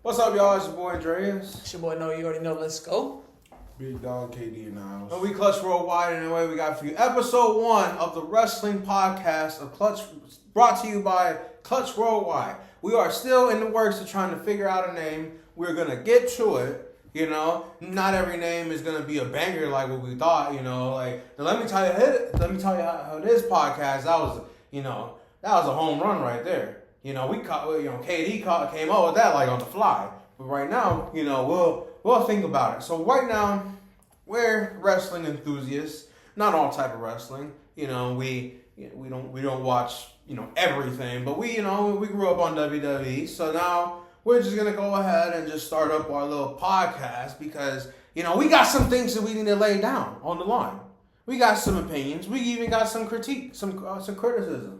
What's up, y'all? It's your boy Andreas. It's your boy, you already know. Let's go. Big dog KD in the house. And we Clutch Worldwide, and anyway, we got for you episode 1 of the wrestling podcast of Clutch, brought to you by Clutch Worldwide. We are still in the works of trying to figure out a name. We're gonna get to it. You know, not every name is gonna be a banger like what we thought. You know, like let me tell you how this podcast that was a home run right there. You know, KD came up with that like on the fly. But right now, we'll think about it. So right now, we're wrestling enthusiasts. Not all type of wrestling. You know, we don't watch everything, but we grew up on WWE. So now we're just gonna go ahead and just start up our little podcast because we got some things that we need to lay down on the line. We got some opinions. We even got some critique, some criticism.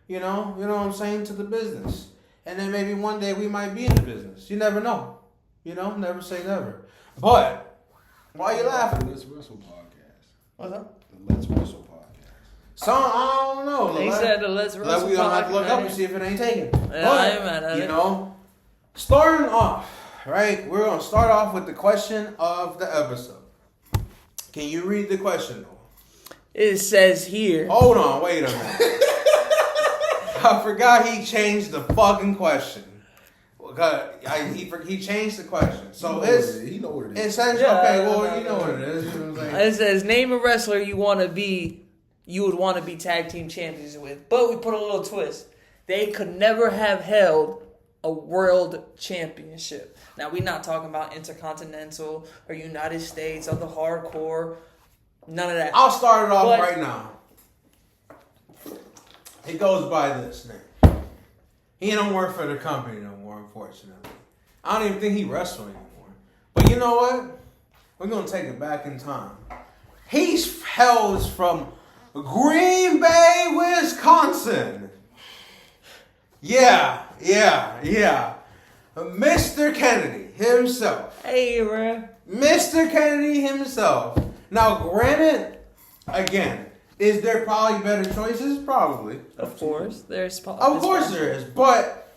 You know what I'm saying, to the business. And then maybe one day we might be in the business. You never know. Never say never. But why are you laughing? Let's Wrestle podcast. What's up? The Let's Wrestle podcast. I don't know. They said the Let's Wrestle podcast. We don't have to look up and see if it ain't taken. Yeah, I ain't mad at it. Starting off, right? We're going to start off with the question of the episode. Can you read the question, though? It says here. Hold on. Wait a minute. I forgot he changed the fucking question. He changed the question. So you know what it is. Essentially, okay, well, you know what it is. You know what I'm saying? It says, name a wrestler you would want to be tag team champions with. But we put a little twist. They could never have held a world championship. Now, we're not talking about Intercontinental or United States or the Hardcore. None of that. I'll start it off right now. It goes by this name. He don't work for the company no more, unfortunately. I don't even think he wrestles anymore. But you know what? We're going to take it back in time. He's hails from Green Bay, Wisconsin. Yeah. Mr. Kennedy himself. Hey, bro. Mr. Kennedy himself. Now, granted, again, is there probably better choices? Probably. Of course, there is. But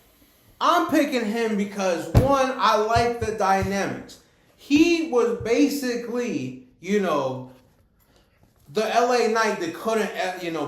I'm picking him because, one, I like the dynamics. He was basically, the LA Knight that couldn't,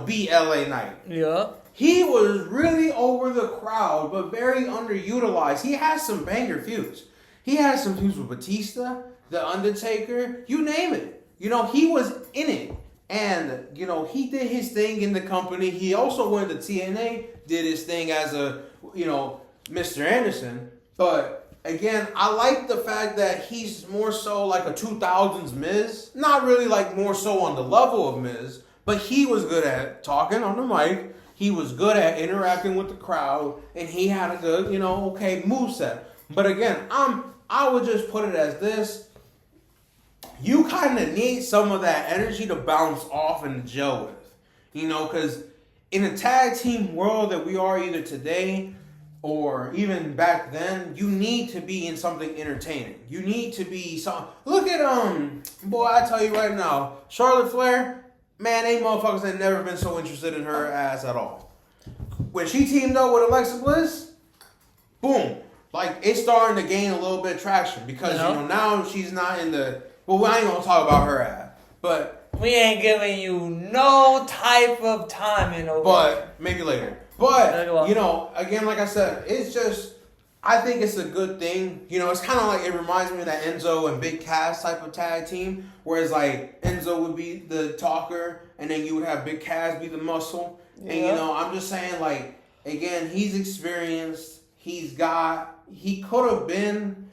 be LA Knight. Yeah. He was really over the crowd, but very underutilized. He has some banger feuds. He has some feuds with Batista, The Undertaker, you name it. He was in it. And, he did his thing in the company. He also went to TNA, did his thing as a, Mr. Anderson. But, again, I like the fact that he's more so like a 2000s Miz. Not really like more so on the level of Miz. But he was good at talking on the mic. He was good at interacting with the crowd. And he had a good, moveset. But, again, I would just put it as this. You kind of need some of that energy to bounce off and gel with. Because in a tag team world that we are either today or even back then, you need to be in something entertaining. You need to be look at, boy, I tell you right now, Charlotte Flair, man, they motherfuckers had never been so interested in her ass at all. When she teamed up with Alexa Bliss, boom. Like, it's starting to gain a little bit of traction because, now she's not in the... Well, we ain't gonna talk about her ass, but... We ain't giving you no type of timing over But, maybe later. But, again, like I said, it's just... I think it's a good thing. It's kind of like... It reminds me of that Enzo and Big Cass type of tag team. Whereas, like, Enzo would be the talker, and then you would have Big Cass be the muscle. Yeah. And, I'm just saying, like, again, he's experienced. He could have been...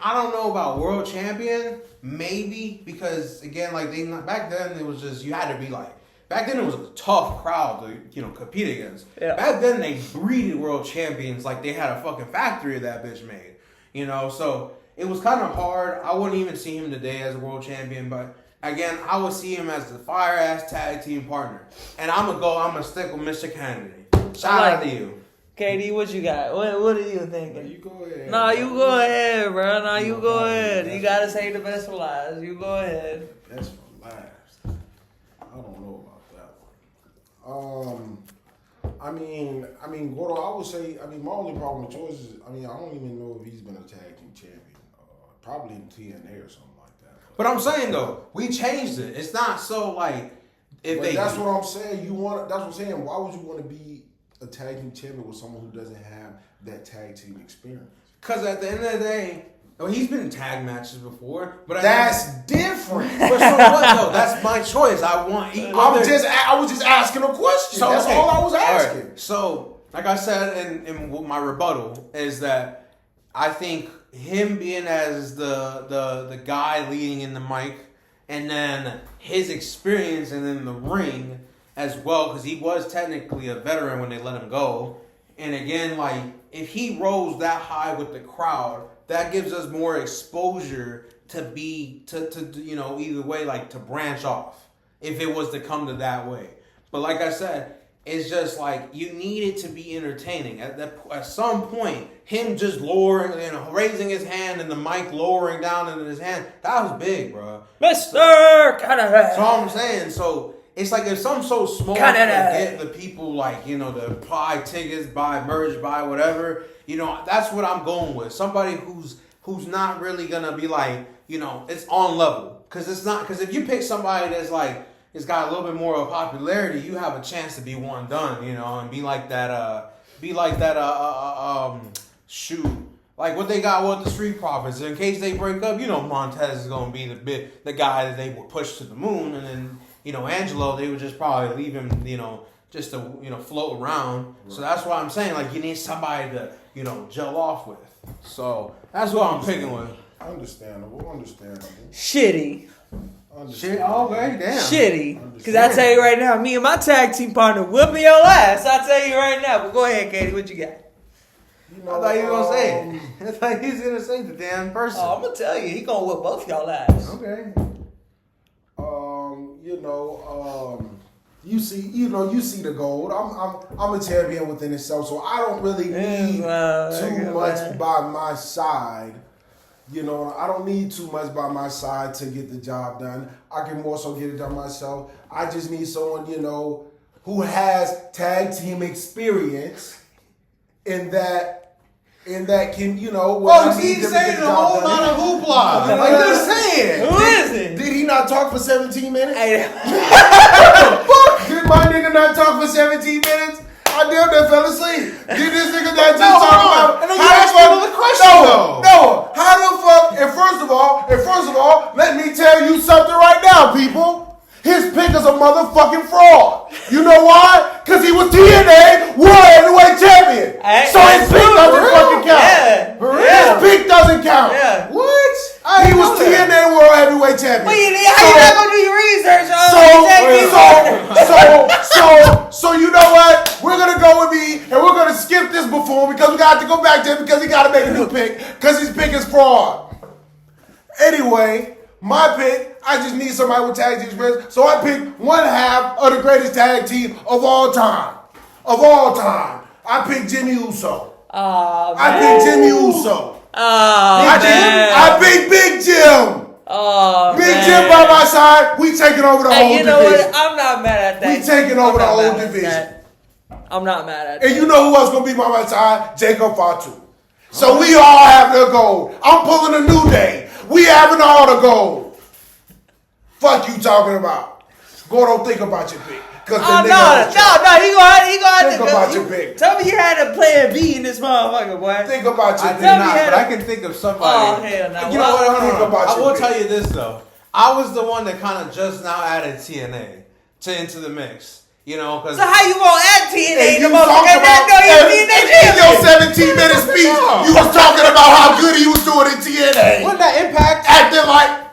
I don't know about world champion, maybe, because, again, like, back then, it was just, you had to be, like, back then it was a tough crowd to, compete against. Yeah. Back then, they breeded world champions like they had a fucking factory that bitch made, so it was kind of hard. I wouldn't even see him today as a world champion, but, again, I would see him as the fire-ass tag team partner. And I'm going to stick with Mr. Kennedy. Shout out to you. KD, what you got? What are you thinking? You go ahead. Nah, you go ahead, bro. Nah, you go ahead. You gotta say the best for last. You go ahead. Best for last. I don't know about that one. I mean, Gordo, I would say, my only problem with Choice is, I don't even know if he's been a tag team champion. Probably in TNA or something like that. But I'm saying though, we changed it. It's not so like that's what I'm saying. That's what I'm saying. Why would you want to be a tag team champion with someone who doesn't have that tag team experience? Because at the end of the day, he's been in tag matches before, but that's different. But so what though? That's my choice. I was just asking a question. So, that's all I was asking. Right. So, like I said in my rebuttal is that I think him being as the guy leading in the mic, and then his experience and in the ring as well, because he was technically a veteran when they let him go. And again, like if he rose that high with the crowd, that gives us more exposure to either way, like to branch off if it was to come to that way. But like I said, it's just like you need it to be entertaining. At some point, him just lowering, raising his hand and the mic lowering down into his hand, that was big, bro. Mr. Canada. So I'm saying, so it's like if something so small can get the people like, to buy tickets, buy merch, buy whatever, that's what I'm going with. Somebody who's not really gonna be like, it's on level. Cause if you pick somebody that's like, it's got a little bit more of popularity, you have a chance to be one done, and be like that, shoot, like what they got with the Street Profits. In case they break up, Montez is gonna be the guy that they would push to the moon, and then, Angelo, they would just probably leave him, just to, float around. Right. So that's why I'm saying, like, you need somebody to, gel off with. So that's what I'm picking with. Understandable. Shitty. Shit, okay, damn. Shitty. Because I tell you right now, me and my tag team partner whooping your ass. I tell you right now. But go ahead, Katie. What you got? I thought you were going to say it. I thought he was going to say the damn person. Oh, I'm going to tell you. He going to whip both y'all ass. Okay. You see the gold. I'm a champion within itself, so I don't really need too much by my side. I don't need too much by my side to get the job done. I can more so get it done myself. I just need someone, who has tag team experience in that can, Oh, he's saying a whole lot of hoopla. Like you're saying. Who is it? Did he not talk for 17 minutes? Hey. Did my nigga not talk for 17 minutes? I damn near fell asleep. Did this nigga not just talk about? And then you asked me another question though. No, how the fuck? And first of all, let me tell you something right now, people. His pick is a motherfucking fraud. You know why? Because he was TNA World Heavyweight Champion. So his pick doesn't fucking count. Yeah. His pick doesn't count. Yeah. What? He was TNA World Heavyweight Champion. Well, how you not gonna do your research? So you know what? We're gonna go with me, and we're gonna skip this before because we got to go back to him because he got to make a new pick because his pick is fraud. Anyway, my pick. I just need somebody with tag team experience, so I picked one half of the greatest tag team of all time. I picked Jimmy Uso. I picked Jimmy Uso. I picked Big Jim. Big Jim by my side. We taking over the whole division. You know what? I'm not mad at that. We taking over the whole division. I'm not mad at that. And you know who else gonna be by my side? Jacob Fatu. So we all have the gold. I'm pulling a New Day. We having all the gold. Fuck you talking about. Don't think about your pick. No, he gonna have think about your pick. Tell me you had a plan B in this motherfucker, boy. Think about your pick. But I can think of somebody. Oh, hell no. You know what? I will tell you this, though. I was the one that kind of just now added TNA into the mix. Cause so how you gonna add TNA? In your 17-minute speech, you was talking about how good he was doing in TNA. Wasn't that Impact? Acting like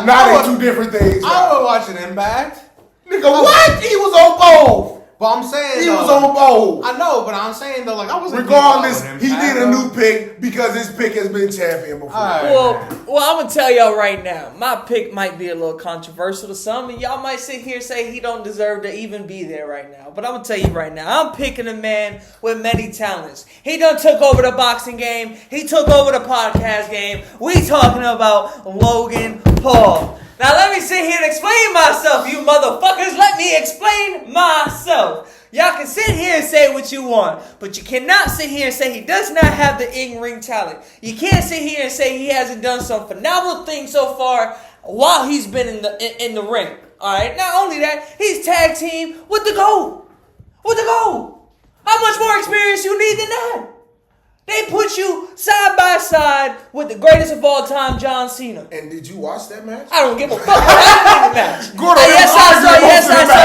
not in two different things. I was watching Impact. Nigga, what? He was on both. But I'm saying he was on both. I know, but I'm saying though, like I wasn't. Regardless, he need a new pick because his pick has been champion before. Well, I'm gonna tell y'all right now, my pick might be a little controversial to some, and y'all might sit here and say he don't deserve to even be there right now. But I'm gonna tell you right now, I'm picking a man with many talents. He done took over the boxing game. He took over the podcast game. We talking about Logan Paul. Now let me sit here and explain myself, you motherfuckers. Let me explain myself. Y'all can sit here and say what you want, but you cannot sit here and say he does not have the in-ring talent. You can't sit here and say he hasn't done some phenomenal things so far while he's been in the ring. All right. Not only that, he's tag team with the GOAT. With the GOAT. How much more experience you need than that? They put you side by side with the greatest of all time, John Cena. And did you watch that match? I don't give a fuck about the match. Gordo, Yes, I saw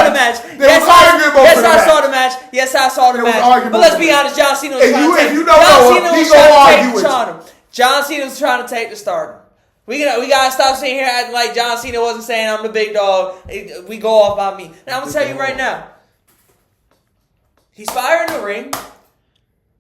the match. Yes, I saw the match. Yes, I saw the match. But let's be honest, John Cena was trying to take John Cena was trying to take the stardom. We gotta stop sitting here acting like John Cena wasn't saying I'm the big dog. We go off by me. Now I'm gonna tell you right now. He's fire in the ring.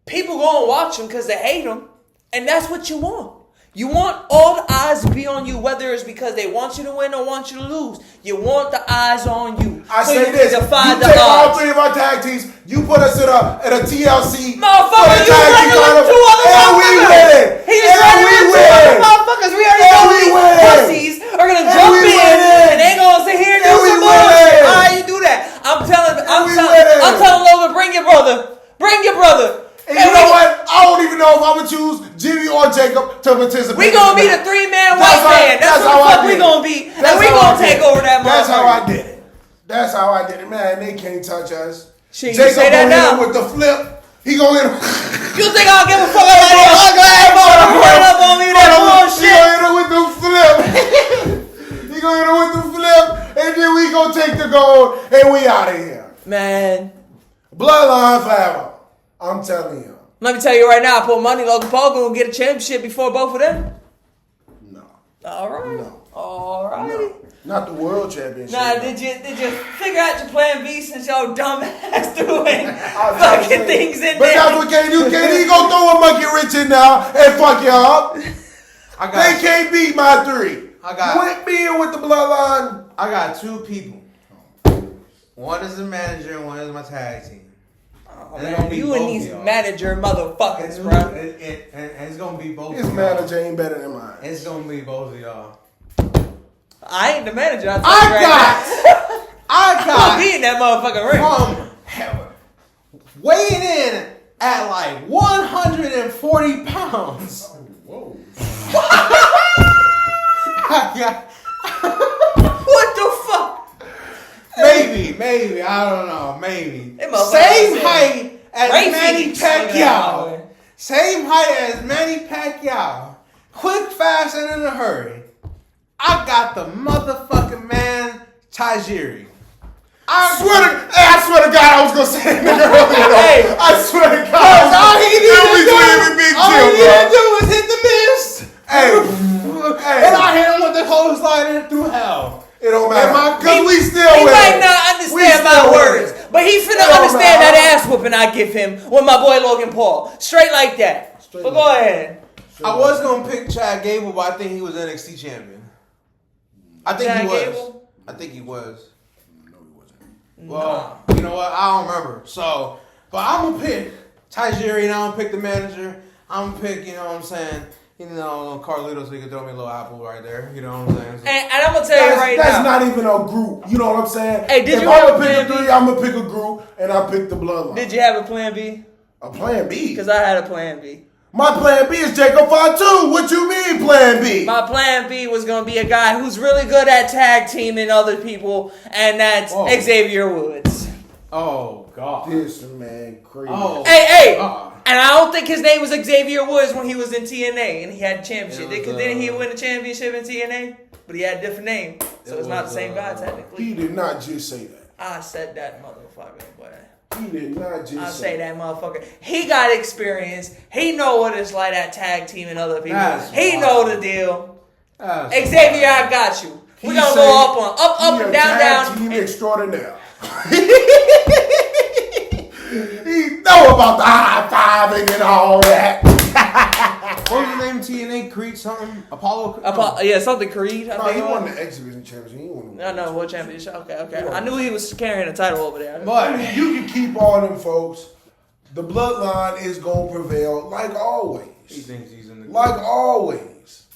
People gonna watch him because they hate him, and that's what you want. You want all the eyes to be on you, whether it's because they want you to win or want you to lose. You want the eyes on you. I say this: you take all three of our tag teams, you put us in a TLC. Motherfucker, you regular two other motherfuckers. He just regular two other motherfuckers. We already know these pussies are gonna jump in and they gonna sit here and do some bullshit. All right, you do that. I'm telling Logan, bring your brother. Bring your brother. And you know what? I don't even know if I'm going to choose Jimmy or Jacob to participate. We going to be the 3-man white man. That's what the fuck we going to be. And we going to take over that motherfucker. That's how I did it. That's how I did it. Man, they can't touch us. Shit, Jacob going to hit him with the flip. He going to hit him. You think I'll give a fuck about that ugly ass motherfucker running up on me with that bullshit? He going to hit him with the flip. He going to hit him with the flip. And then we going to take the gold. And we out of here. Man. Bloodline forever. I'm telling you. Let me tell you right now, I put money Logan Paul gonna get a championship before both of them. No. All right. No. All right. No. Not the world championship. Nah, did you figure out your plan B since y'all dumbass doing fucking things in but there? But that's what KD do. KD go throw a monkey wrench in now and fuck you up. They can't beat my three. With me and with the bloodline. I got two people. One is the manager and one is my tag team. Oh, man, you and these manager motherfuckers, bro. And it's gonna be both. His manager ain't better than mine. It's gonna be both of y'all. I ain't the manager. I got beating that motherfucking ring. Weighing in at like 140 pounds. Whoa. What the fuck? Maybe, I don't know, maybe. Same height as Manny Pacquiao. Same height as Manny Pacquiao. Quick, fast, and in a hurry. I got the motherfucking man, Tajiri. I swear to God, I was gonna say that earlier. Hey, I swear to God. All he needed to do was hit the miss. Hey. And I hit him with the clothesline through hell. It don't matter. Because we still He win. might not understand my words, but he finna understand that ass whooping I give him with my boy Logan Paul. Straight like that. But go ahead. I was going to pick Chad Gable, but I think he was NXT champion. I think he was. Gable? I think he was. No, he wasn't. Well, you know what? I don't remember. So, but I'm going to pick Tajiri and I'm going to pick the manager. I'm going to pick, you know what I'm saying? You know, Carlito, so he can throw me a little apple right there. You know what I'm saying? So, and I'm going to tell you right now. That's not even a group. You know what I'm saying? Hey, if I'm going to pick a three, I'm going to pick a group, and I pick the bloodline. Did you have a plan B? A plan B? Because I had a plan B. My plan B is Jacob Fatu. What you mean plan B? My plan B was going to be a guy who's really good at tag teaming other people, and that's Xavier Woods. Oh, God. This man crazy. Oh, hey. And I don't think his name was Xavier Woods when he was in TNA and he had a championship. Didn't he win a championship in TNA? But he had a different name. So it's not the same guy technically. He did not just say that. I said that motherfucker, boy. He did not just I say that motherfucker. He got experience. He know what it's like at tag teaming other people. He know the deal. Xavier, I got you. We're gonna go up and down. Team extraordinaire. He know about the high-fiving and all that. What was his name? TNA Creed something? Apollo? Yeah, something Creed. No, he won the X Division championship. He won the No, what championship? Okay. I knew he was carrying a title over there. But you can keep all them folks. The bloodline is going to prevail like always. He thinks he's in the Like always.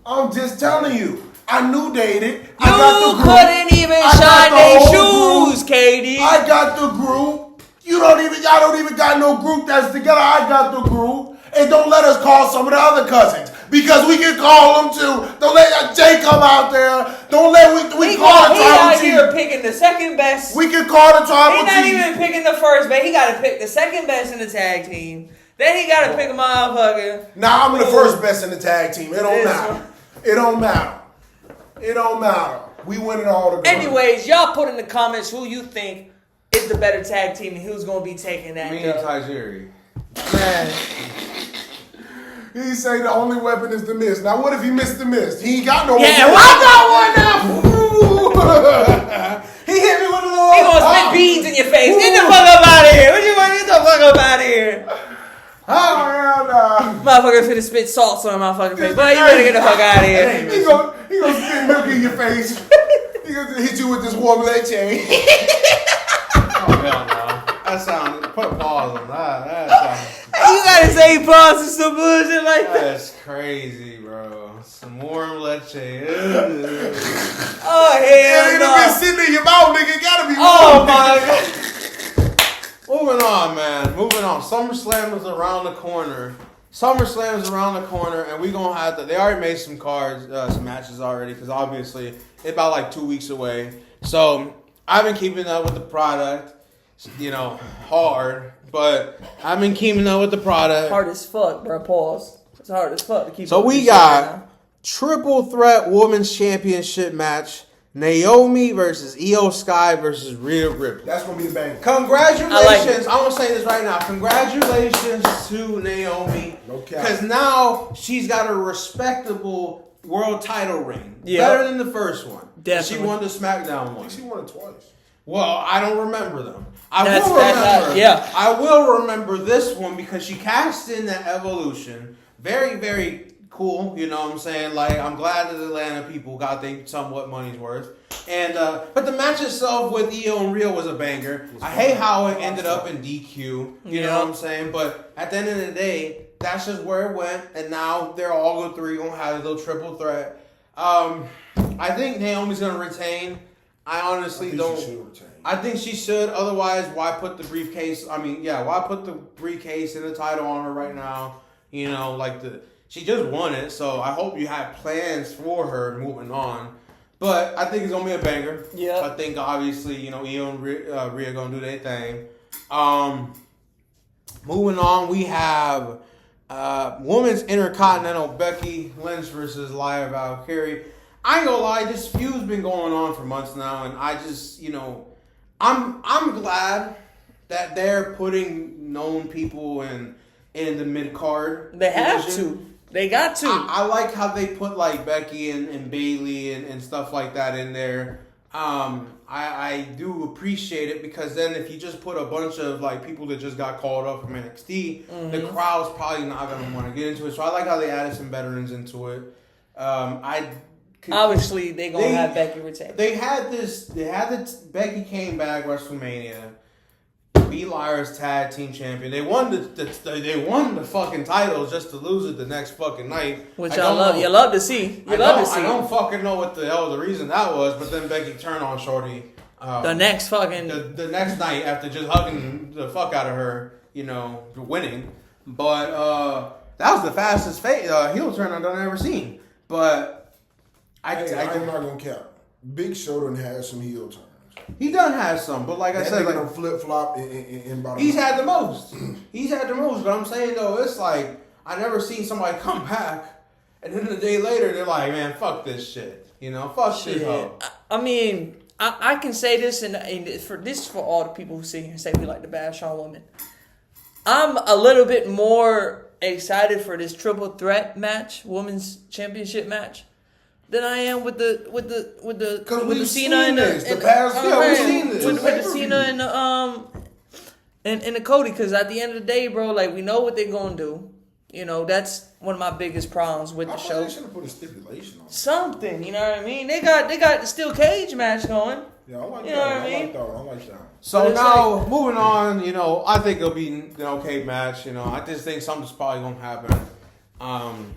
I'm just telling you. I knew dated. You couldn't even shine their shoes, KD. I got the group. Y'all don't even got no group that's together. I got the group. And don't let us call some of the other cousins. Because we can call them too. Don't let Jay come out there. Don't let we call the tribal chief. He out here picking the second best. We can call the tribal chief. He's not even picking the first best. He got to pick the second best in the tag team. Then he got to pick a motherfucker. Nah, I'm the first best in the tag team. It don't matter. It don't matter. It don't matter. We win it all together. Anyways, y'all put in the comments who you think is the better tag team and who's going to be taking that. Me and Tajiri. Man. He say the only weapon is the miss. Now, what if he missed the miss? He ain't got no yeah, one. I got one now. He hit me with a little. He gonna spit beads in your face. Get the fuck up out of here. What you want? Get the fuck up out of here. Oh, hell nah. Motherfucker finna spit salts on my fucking face. Boy, you better get the fuck out of here. He gonna spit milk in your face. He gonna hit you with this warm leche. Oh, hell no. That sounds. Put a pause on that. That sounds. You gotta say pause and some bullshit like that. That's crazy, bro. Some warm leche. Oh, hell It'll no. be sitting in your mouth, nigga. It gotta be warm. Oh, my God. Moving on, man. Moving on. Summerslam is around the corner. SummerSlam is around the corner, and we gonna have to. They already made some cards, some matches already, because obviously it's about like 2 weeks away. So I've been keeping up with the product, hard, but I've been keeping up with the product. Hard as fuck, bro. Pause. It's hard as fuck to keep. So up we with got right triple threat women's championship match. Naomi versus Io Sky versus Rhea Ripley. That's gonna be the bang. Congratulations! I'm gonna say this right now. Congratulations to Naomi. No cap. Because now she's got a respectable world title reign. Yeah. Better than the first one. Definitely. She won the SmackDown one. She won it twice. Well, I don't remember them. I will remember this one because she cashed in that Evolution. Very, very cool. You know what I'm saying? Like, I'm glad that Atlanta people got their somewhat money's worth. And but the match itself with Io and Rhea was a banger. I hate how it ended up in DQ. You know what I'm saying? But at the end of the day, that's just where it went. And now they're all three gonna have a little triple threat. I think Naomi's gonna retain. I honestly don't. She should retain. I think she should. Otherwise, why put the briefcase? Why put the briefcase and the title on her right now? She just won it, so I hope you have plans for her moving on. But I think it's gonna be a banger. Yeah. I think obviously Io and Rhea gonna do their thing. Moving on, we have Women's Intercontinental Becky Lynch versus Lyra Valkyrie. I ain't gonna lie, this feud's been going on for months now, and I just I'm glad that they're putting known people in the mid card. They have to. They got to. I like how they put like Becky and Bayley and stuff like that in there. I do appreciate it because then if you just put a bunch of like people that just got called up from NXT, the crowd's probably not gonna want to get into it. So I like how they added some veterans into it. Obviously, they gonna have Becky retain. They had Becky came back WrestleMania, beat Lyra's tag team champion. They won the fucking titles just to lose it the next fucking night. Which I love. You love to see. I don't fucking know what the hell the reason that was, but then Becky turned on Shorty. The next fucking the next night after just hugging the fuck out of her, winning. But that was the fastest heel turn I've ever seen. But I'm not gonna cap. Big Show done had some heel turns. He done have some, but like I said, like flip flop in bottom. He's had the most. He's had the most. But I'm saying though, it's like I never seen somebody come back, and then a day later they're like, "Man, fuck this shit." Fuck shit. I mean, I can say this, and for all the people who sit here and say we like to bash on women. I'm a little bit more excited for this triple threat match, women's championship match, than I am with the Cena and the Cena and the Cody. Because at the end of the day, bro, like we know what they're gonna do. That's one of my biggest problems with the show. They should have put a stipulation on it. Something, you know what I mean? They got the steel cage match going. Yeah, I like you that. know what I I mean? like that one. I like that one. So now, moving on, I think it'll be an okay match. I just think something's probably gonna happen.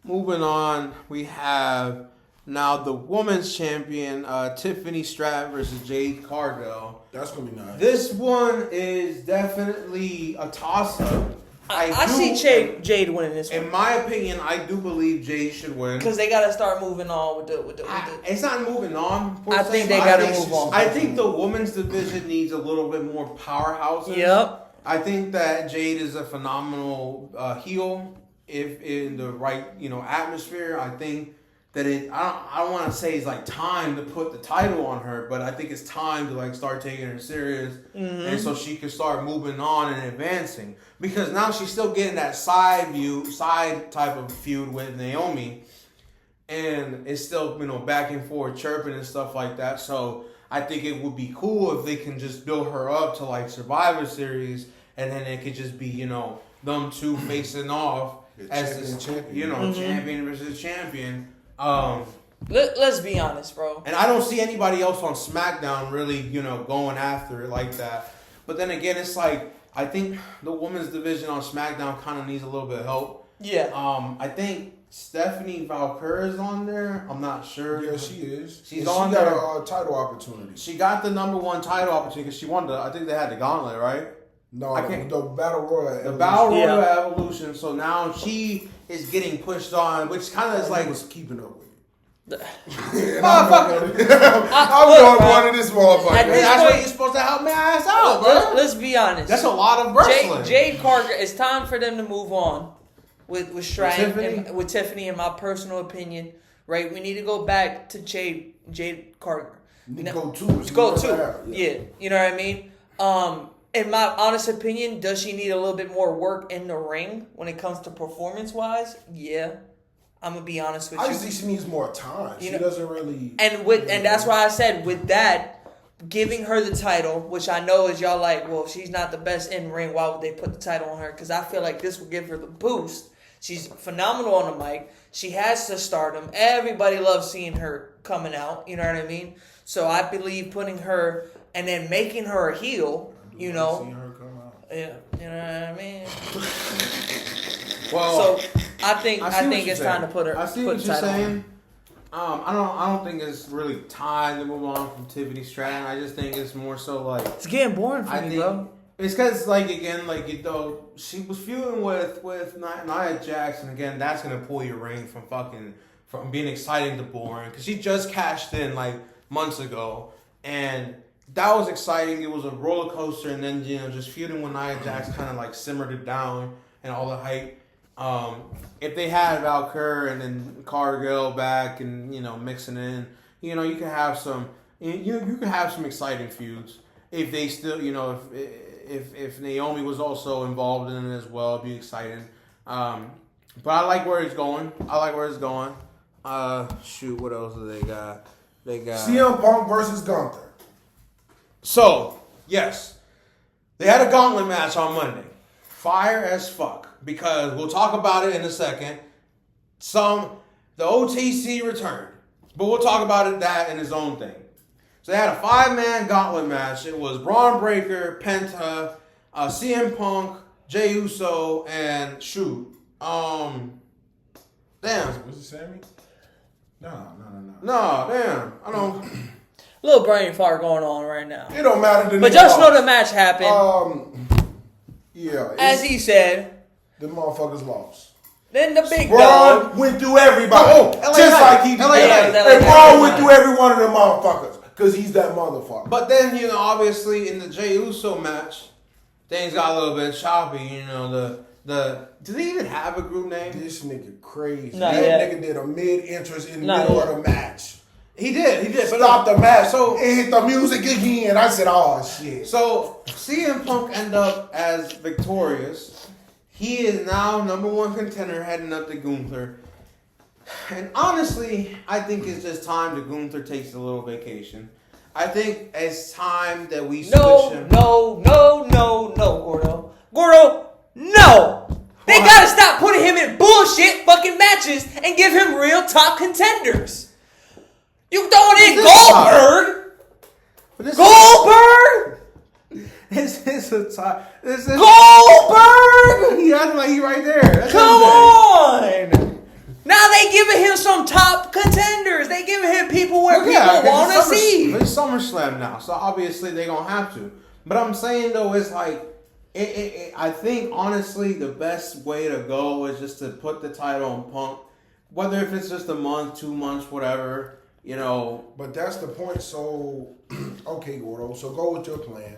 Moving on, we have Now the women's champion, Tiffany Stratton versus Jade Cargill. That's gonna be nice. This one is definitely a toss-up. I see Jade winning this one. In my opinion, I do believe Jade should win. Because they got to start moving on with the It's not moving on. I think they got to move on. I think the women's division needs a little bit more powerhouses. Yep. I think that Jade is a phenomenal heel if in the right atmosphere. I think that I don't want to say it's like time to put the title on her, but I think it's time to like start taking her serious, and so she can start moving on and advancing. Because now she's still getting that side type of feud with Naomi, and it's still back and forth chirping and stuff like that. So I think it would be cool if they can just build her up to like Survivor Series, and then it could just be them two facing off as this champion versus champion. Let's be honest, bro. And I don't see anybody else on SmackDown really, going after it like that. But then again, it's like I think the women's division on SmackDown kind of needs a little bit of help. Yeah. I think Stephanie Valkyrie is on there. I'm not sure. Yeah, she is. She got a title opportunity. She got the #1 title opportunity because she won I think they had the gauntlet, right? No, the Battle Royal. The Battle Royal Evolution. So now she is getting pushed on, which kind of is like was keeping up with it. Motherfucker. I'm going one of this motherfucker. That's why you're supposed to help me ass out, bro. Let's be honest. That's a lot of wrestling. Jade Cargill, it's time for them to move on with Stratton, with Tiffany, in my personal opinion. Right? We need to go back to Jade Cargill. Go to. Yeah. You know what I mean? In my honest opinion, does she need a little bit more work in the ring when it comes to performance-wise? Yeah. I'm going to be honest with you. I just think she needs more time. She doesn't really... And that's why I said with that, giving her the title, which I know is y'all like, well, if she's not the best in ring, why would they put the title on her? Because I feel like this will give her the boost. She's phenomenal on the mic. She has the stardom. Everybody loves seeing her coming out. You know what I mean? So I believe putting her and then making her a heel... Seeing her come out. Yeah, you know what I mean. Well, so I think it's time to put her. I see what you're saying. I don't think it's really time to move on from Tiffany Stratton. I just think it's more so like it's getting boring for me, bro. It's because she was feuding with Nia Jax, and again, that's gonna pull your ring from being exciting to boring because she just cashed in like months ago and. That was exciting. It was a roller coaster, and then just feuding with Nia Jax kind of like simmered it down and all the hype. If they had Valkyrie and then Cargill back and mixing in, you could have some. You could have some exciting feuds if they still if Naomi was also involved in it as well. It'd be exciting. But I like where it's going. Shoot, what else do they got? They got CM Punk versus Gunther. So, yes, they had a gauntlet match on Monday. Fire as fuck. Because we'll talk about it in a second. The OTC returned. But we'll talk about that in its own thing. So they had a 5-man gauntlet match. It was Braun Breaker, Penta, CM Punk, Jey Uso, and damn. Was it Sammy? No. No, damn. I don't... Little brain fart going on right now. It don't matter. But just know the match happened. Yeah. As he said. The motherfuckers lost. Then the big Braun dog went through everybody. Like he did. And Braun went through every one of them motherfuckers. Because he's that motherfucker. But then, obviously in the Jey Uso match, things got a little bit choppy. Do they even have a group name? This nigga crazy. That nigga did a mid-entrance in the middle of the match. He did. Stopped the match. So it hit the music again. I said, oh, shit. So CM Punk ended up as victorious. He is now #1 contender heading up to Gunther. And honestly, I think it's just time that Gunther takes a little vacation. I think it's time that we switch him. No, Gordo. Gordo, no! They gotta stop putting him in bullshit fucking matches and give him real top contenders. You throwing in Goldberg? Goldberg? This is a time. Goldberg? He acting like he right there. That's Come on! Now they giving him some top contenders. They where people want to see. It's SummerSlam now, so obviously they're gonna have to. But I'm saying though, it's like I think honestly the best way to go is just to put the title on Punk, whether if it's just a month, 2 months, whatever. You know. But that's the point. So, okay, Gordo. So go with your plan.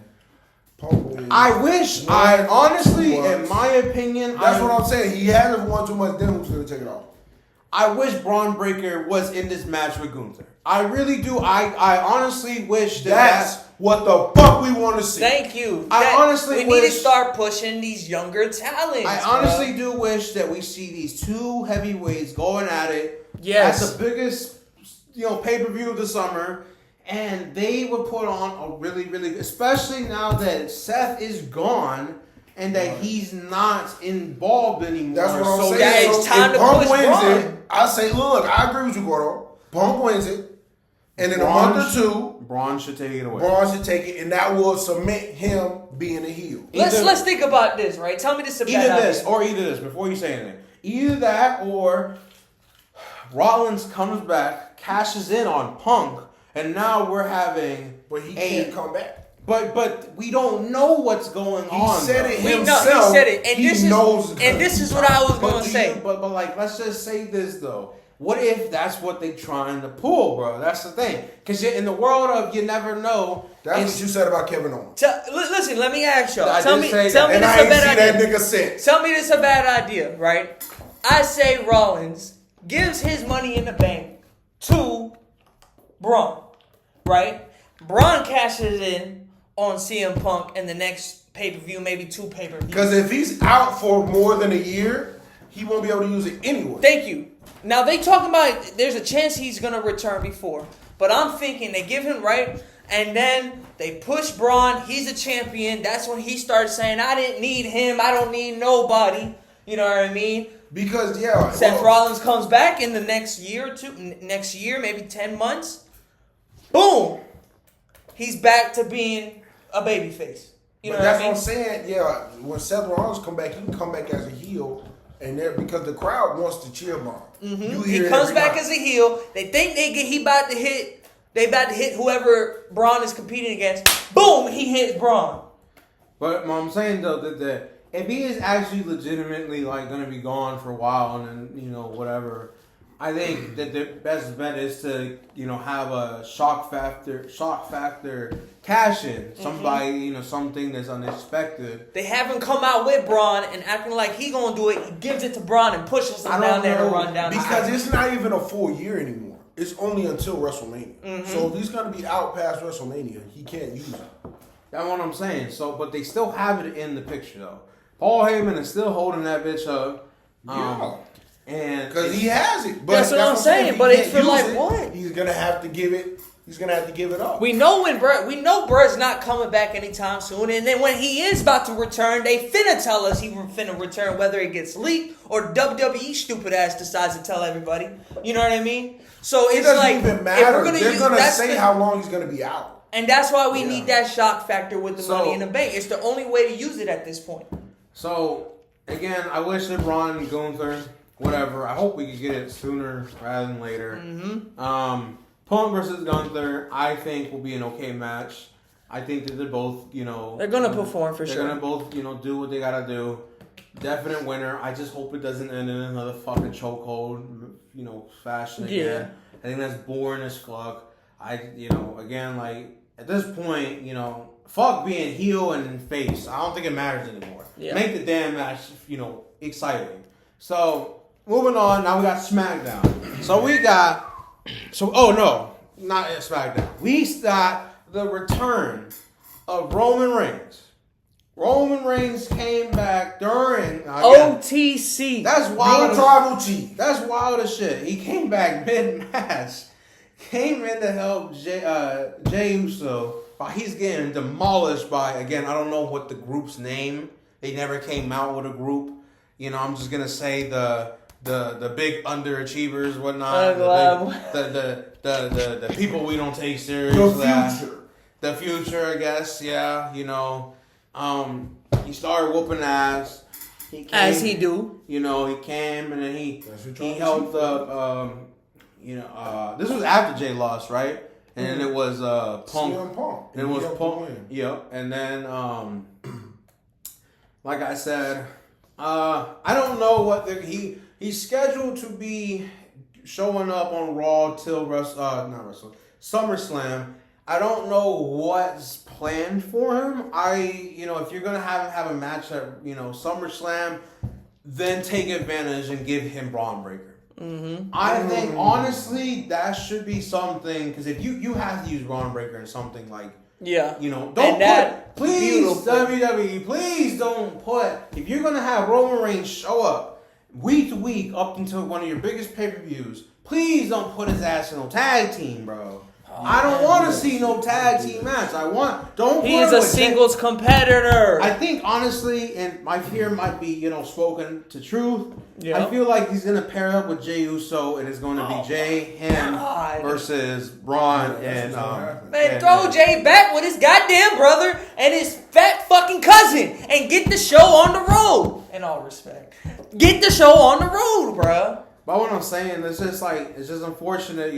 Punk wins. I honestly, in my opinion, that's what I'm saying. He hasn't won too much. Then who's gonna take it off? I wish Braun Breaker was in this match with Gunther. I really do. I honestly wish that's what the fuck we want to see. Thank you. We need to start pushing these younger talents. I honestly do wish that we see these two heavyweights going at it. Yes. At the biggest, pay-per-view of the summer. And they would put on a really, really, especially now that Seth is gone and that he's not involved anymore. That's what I'm saying. Yeah, it's time to push Braun. I say, look, I agree with you, Gordo. Punk wins it. And in a month or two, Braun should take it away. Braun should take it, and that will cement him being a heel. Let's think about this, right? Tell me this about either this, before you say anything. Either that or Rollins comes back, cashes in on Punk, and now we're having But he can't come back. But we don't know what's going on. He said it He himself. said it. And this is what I was going to say. But like, let's just say this, though. What if that's what they're trying to pull, bro? That's the thing. Because in the world of you never know. That's what you said about Kevin Owens. Listen, let me ask y'all. Tell me this is a bad idea. That nigga said. Tell me this is a bad idea, right? I say Rollins gives his money in the bank to Braun, right? Braun cashes in on CM Punk in the next pay-per-view, maybe 2 pay-per-views. Because if he's out for more than a year, he won't be able to use it anyway. Thank you. Now, they talking about there's a chance he's going to return before. But I'm thinking they give him, right? And then they push Braun. He's a champion. That's when he starts saying, I didn't need him. I don't need nobody. You know what I mean? Because, Seth Rollins comes back in the next year or two. Next year, maybe 10 months. Boom. He's back to being a babyface. You know what I mean? That's what I'm saying. Yeah, when Seth Rollins come back, he can come back as a heel. And because the crowd wants to cheer Braun. Mm-hmm. He comes back as a heel. They think he about to hit. They about to hit whoever Braun is competing against. Boom! He hits Braun. But I'm saying though that if he is actually legitimately like going to be gone for a while and then whatever, I think that the best bet is to have a shock factor cash in somebody something that's unexpected. They have him come out with Braun and acting like he gonna do it. He gives it to Braun and pushes him down there to run down. Because it's not even a full year anymore. It's only until WrestleMania. Mm-hmm. So if he's gonna be out past WrestleMania, he can't use it. That's what I'm saying. So, but they still have it in the picture though. Paul Heyman is still holding that bitch up. And because he has it. But that's what I'm saying. But it's for like what? He's gonna have to give it. He's gonna have to give it up. We know Bert's not coming back anytime soon. And then when he is about to return, they finna tell us he finna return, whether it gets leaked or WWE stupid ass decides to tell everybody. You know what I mean? So it's like even matter. They're gonna say how long he's gonna be out. And that's why we need that shock factor with the Money in the Bank. It's the only way to use it at this point. So again, I wish that Braun and Gunther, whatever. I hope we could get it sooner rather than later. Mm-hmm. Punk versus Gunther, I think will be an okay match. I think that they're both, they're gonna perform for sure. They're gonna both, do what they gotta do. Definite winner. I just hope it doesn't end in another fucking chokehold, fashion again. Yeah. I think that's boring as fuck. Again, like at this point, fuck being heel and face. I don't think it matters anymore. Yeah. Make the damn match, exciting. So moving on. Now we got SmackDown. Not at SmackDown. We got the return of Roman Reigns. Roman Reigns came back during OTC. That's wild. Tribal Chief. That's wild as shit. He came back mid-match. Came in to help Jey Uso while he's getting demolished by, again, I don't know what the group's name. They never came out with a group. I'm just gonna say the big underachievers, whatnot. The people we don't take seriously. The future, I guess. Yeah, he started whooping ass. As he do. He came and then he helped this was after Jay lost, right? And then it was Punk. CM Punk. And it was Punk. Yep. And then, like I said, I don't know what he's scheduled to be showing up on Raw till SummerSlam. I don't know what's planned for him. If you're gonna have a match at SummerSlam, then take advantage and give him Braun Breaker. Mm-hmm. I think honestly that should be something, because if you have to use Braun Breaker in something like WWE, please don't put, if you're gonna have Roman Reigns show up week to week up until one of your biggest pay-per-views, please don't put his ass in no tag team, bro. I don't want to see no tag team match. He's a singles competitor. I think honestly, and my fear might be, spoken to truth. Yeah. I feel like he's gonna pair up with Jey Uso, and it's going to be him versus Braun and throw Jay back with his goddamn brother and his fat fucking cousin, and get the show on the road. In all respect, get the show on the road, bruh. But what I'm saying is it's just unfortunate,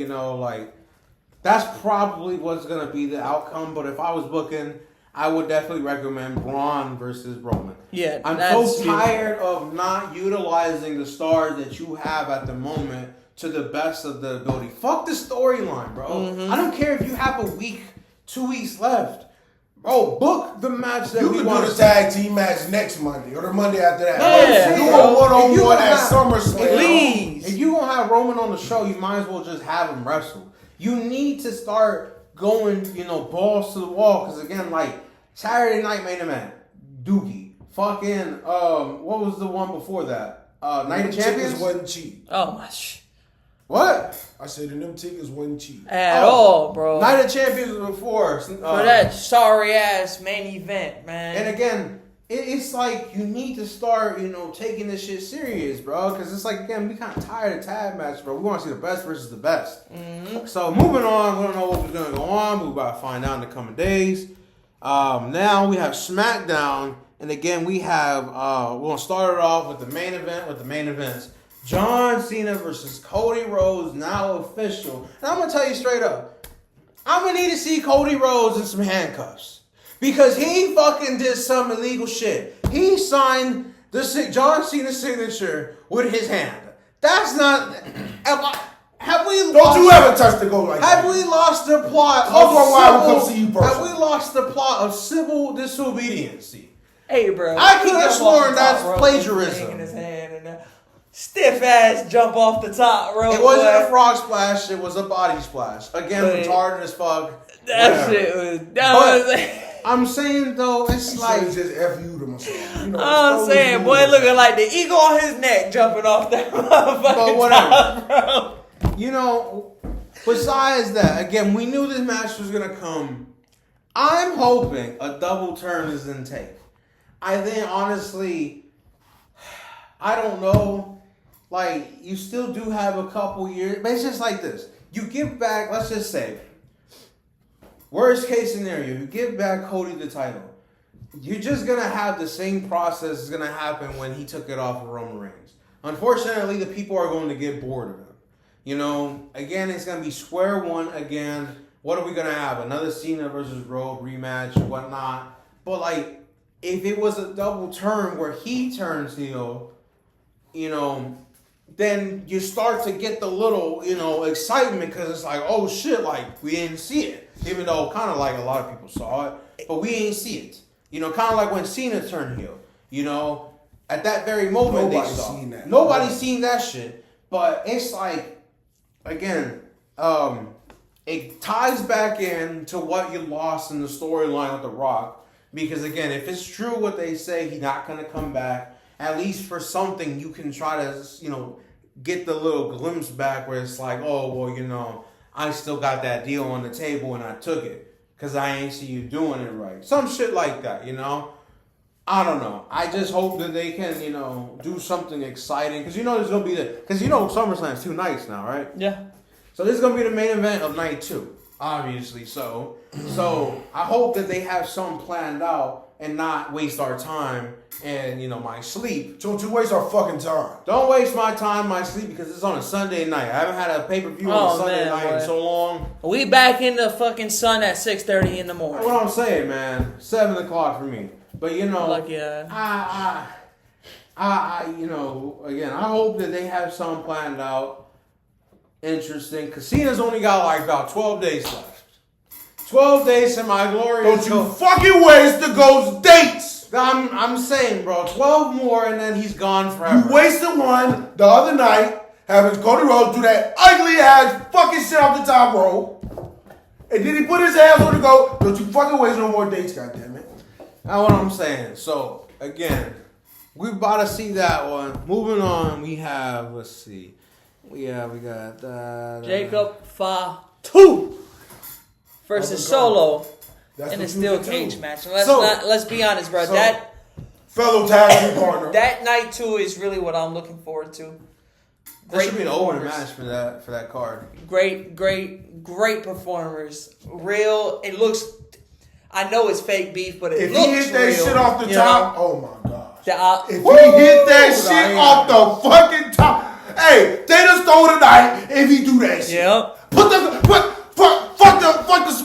that's probably what's going to be the outcome. But if I was booking, I would definitely recommend Braun versus Roman. Yeah, I'm so tired of not utilizing the stars that you have at the moment to the best of the ability. Fuck the storyline, bro. Mm-hmm. I don't care if you have a week, 2 weeks left. Bro, book the match that we want. You can do the tag team match next Monday or the Monday after that. Yeah, you go one-on-one at SummerSlam. Please. If you're going to have Roman on the show, you might as well just have him wrestle. You need to start going, balls to the wall. Because, again, Saturday Night Main Event, Dookie. Fucking, what was the one before that? Night of Champions? Tickets wasn't cheap. Oh, my What? I said, and them tickets wasn't cheap. At all, bro. Night of Champions was before. For that sorry-ass main event, man. And, again, it's like you need to start, taking this shit serious, bro. Because it's like, again, we kind of tired of tag matches, bro. We want to see the best versus the best. Mm-hmm. So moving on, we don't know what's going to go on. We're about to find out in the coming days. Now we have SmackDown. And again, we have, we're going to start it off with the main events. John Cena versus Cody Rhodes, now official. And I'm going to tell you straight up, I'm going to need to see Cody Rhodes in some handcuffs. Because he fucking did some illegal shit. He signed the John Cena signature with his hand. That's not... Have we Don't you ever touch the goal like that. Have we lost the plot Have we lost the plot of civil disobedience? Hey, bro. I could have sworn that's plagiarism. In his hand and stiff ass jump off the top rope. It wasn't a frog splash. It was a body splash. Again, retarded as fuck. That shit was... I'm saying though, it's like just F you to myself. I'm saying, boy, looking like the eagle on his neck jumping off that motherfucking top, bro. Besides that, again, we knew this match was gonna come. I'm hoping a double turn is in take. I think honestly, I don't know. You still do have a couple years, but it's just like this. You give back. Let's just say. Worst case scenario, you give back Cody the title. You're just going to have the same process is going to happen when he took it off of Roman Reigns. Unfortunately, the people are going to get bored of him. Again, it's going to be square one again. What are we going to have? Another Cena versus Rhodes rematch and whatnot. But, if it was a double turn where he turns heel, then you start to get the little, excitement because it's like, oh, shit, we didn't see it. Even though kind of a lot of people saw it, but we ain't see it. Kind of like when Cena turned heel. At that very moment they saw. Nobody's seen that shit. But it's again, it ties back in to what you lost in the storyline with The Rock. Because again, if it's true what they say, he's not going to come back. At least for something you can try to, get the little glimpse back where it's like, oh, well, I still got that deal on the table and I took it because I ain't see you doing it right. Some shit like that, I don't know. I just hope that they can, do something exciting because there's gonna be SummerSlam's 2 nights now, right? Yeah. So this is gonna be the main event of night 2, obviously. So I hope that they have something planned out and not waste our time and, my sleep. Don't you waste our fucking time. Don't waste my time, my sleep, because it's on a Sunday night. I haven't had a pay-per-view on a Sunday night in so long. We back in the fucking sun at 6:30 in the morning. That's what I'm saying, man. 7 o'clock for me. But, Lucky again, I hope that they have something planned out. Interesting. Because Cena's only got like about 12 days left. 12 days to my glorious. Don't you fucking waste the ghost dates. I'm saying, bro, 12 more and then he's gone forever. You wasted one the other night having Cody Rhodes do that ugly ass fucking shit off the top rope. And then he put his hands on the go. Don't you fucking waste no more dates, goddammit. That's what I'm saying. So, again, we're about to see that one. Moving on, we have, let's see. We got Jacob Fatu versus Solo in a steel cage match. Let's be honest, bro. That fellow tag team partner. That night 2 is really what I'm looking forward to. That should be an opening match for that card. Great performers. Real. It looks. I know it's fake beef, but it looks real. If he hit that shit off the top, oh my gosh. If he hit that shit off the fucking top, hey, they just throw the night if he do that shit. Yep. Fuck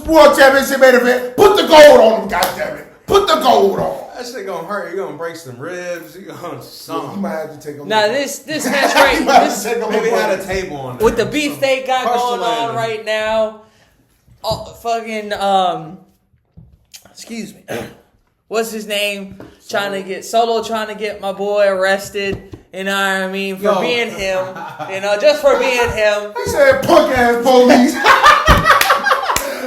the World Championship main event. Put the gold on him, goddammit. Put the gold on him. That shit gonna hurt. You're gonna break some ribs. You're gonna something. You might have to take a look. Now this match right, maybe had a table on it. With the beef they got going on right now. Excuse me. What's his name? Solo trying to get my boy arrested. You know what I mean? For being him. Just for being him. He said punk ass police.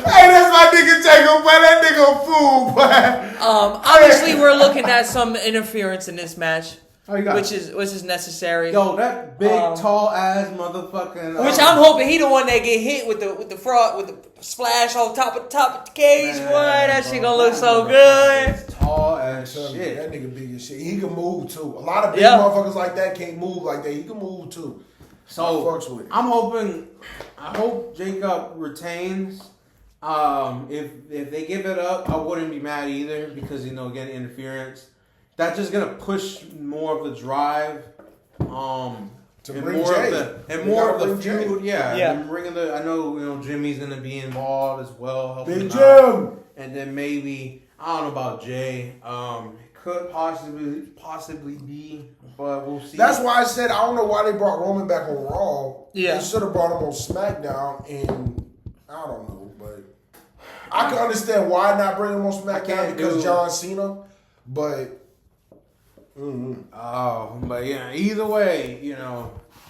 Hey, that's my nigga Jacob, but that nigga a fool, but obviously we're looking at some interference in this match. Which is necessary. Yo, that big tall ass motherfucking. Which I'm hoping he the one that get hit with the fraud with the splash on top of the cage. Boy, that shit gonna look so good. Tall as shit. That nigga big as shit. He can move too. A lot of big motherfuckers like that can't move like that. He can move too. So I'm hoping. I hope Jacob retains. If they give it up, I wouldn't be mad either because again interference. That's just gonna push more of the drive, to bring more of the feud. And bringing I know Jimmy's gonna be involved as well. Big Jim. And then maybe I don't know about Jay. Could possibly be, but we'll see. That's why I said I don't know why they brought Roman back on Raw. Yeah, they should have brought him on SmackDown, and I don't know, but I can understand why not bring him on SmackDown because John Cena, but. But yeah, either way,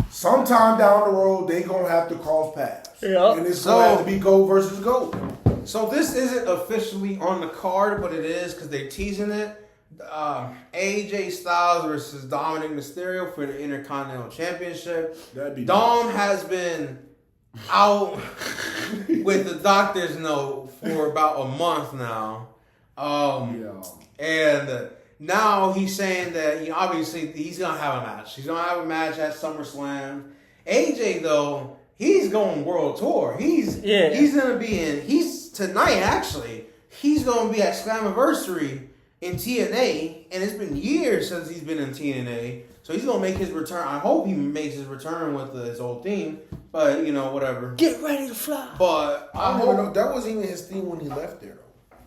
sometime down the road they gonna have to cross paths. Yeah, and it's gonna have to be gold versus gold. So this isn't officially on the card, but it is because they're teasing it. AJ Styles versus Dominic Mysterio for the Intercontinental Championship. Dom has been out with the doctor's note for about a month now. And now he's saying that obviously he's gonna have a match. He's gonna have a match at SummerSlam. AJ though, he's going world tour. He's gonna be tonight actually. He's gonna be at Slammiversary in TNA, and it's been years since he's been in TNA. So he's gonna make his return. I hope he makes his return with his old theme. But whatever. Get ready to fly. But I don't know. That wasn't even his theme when he left there though.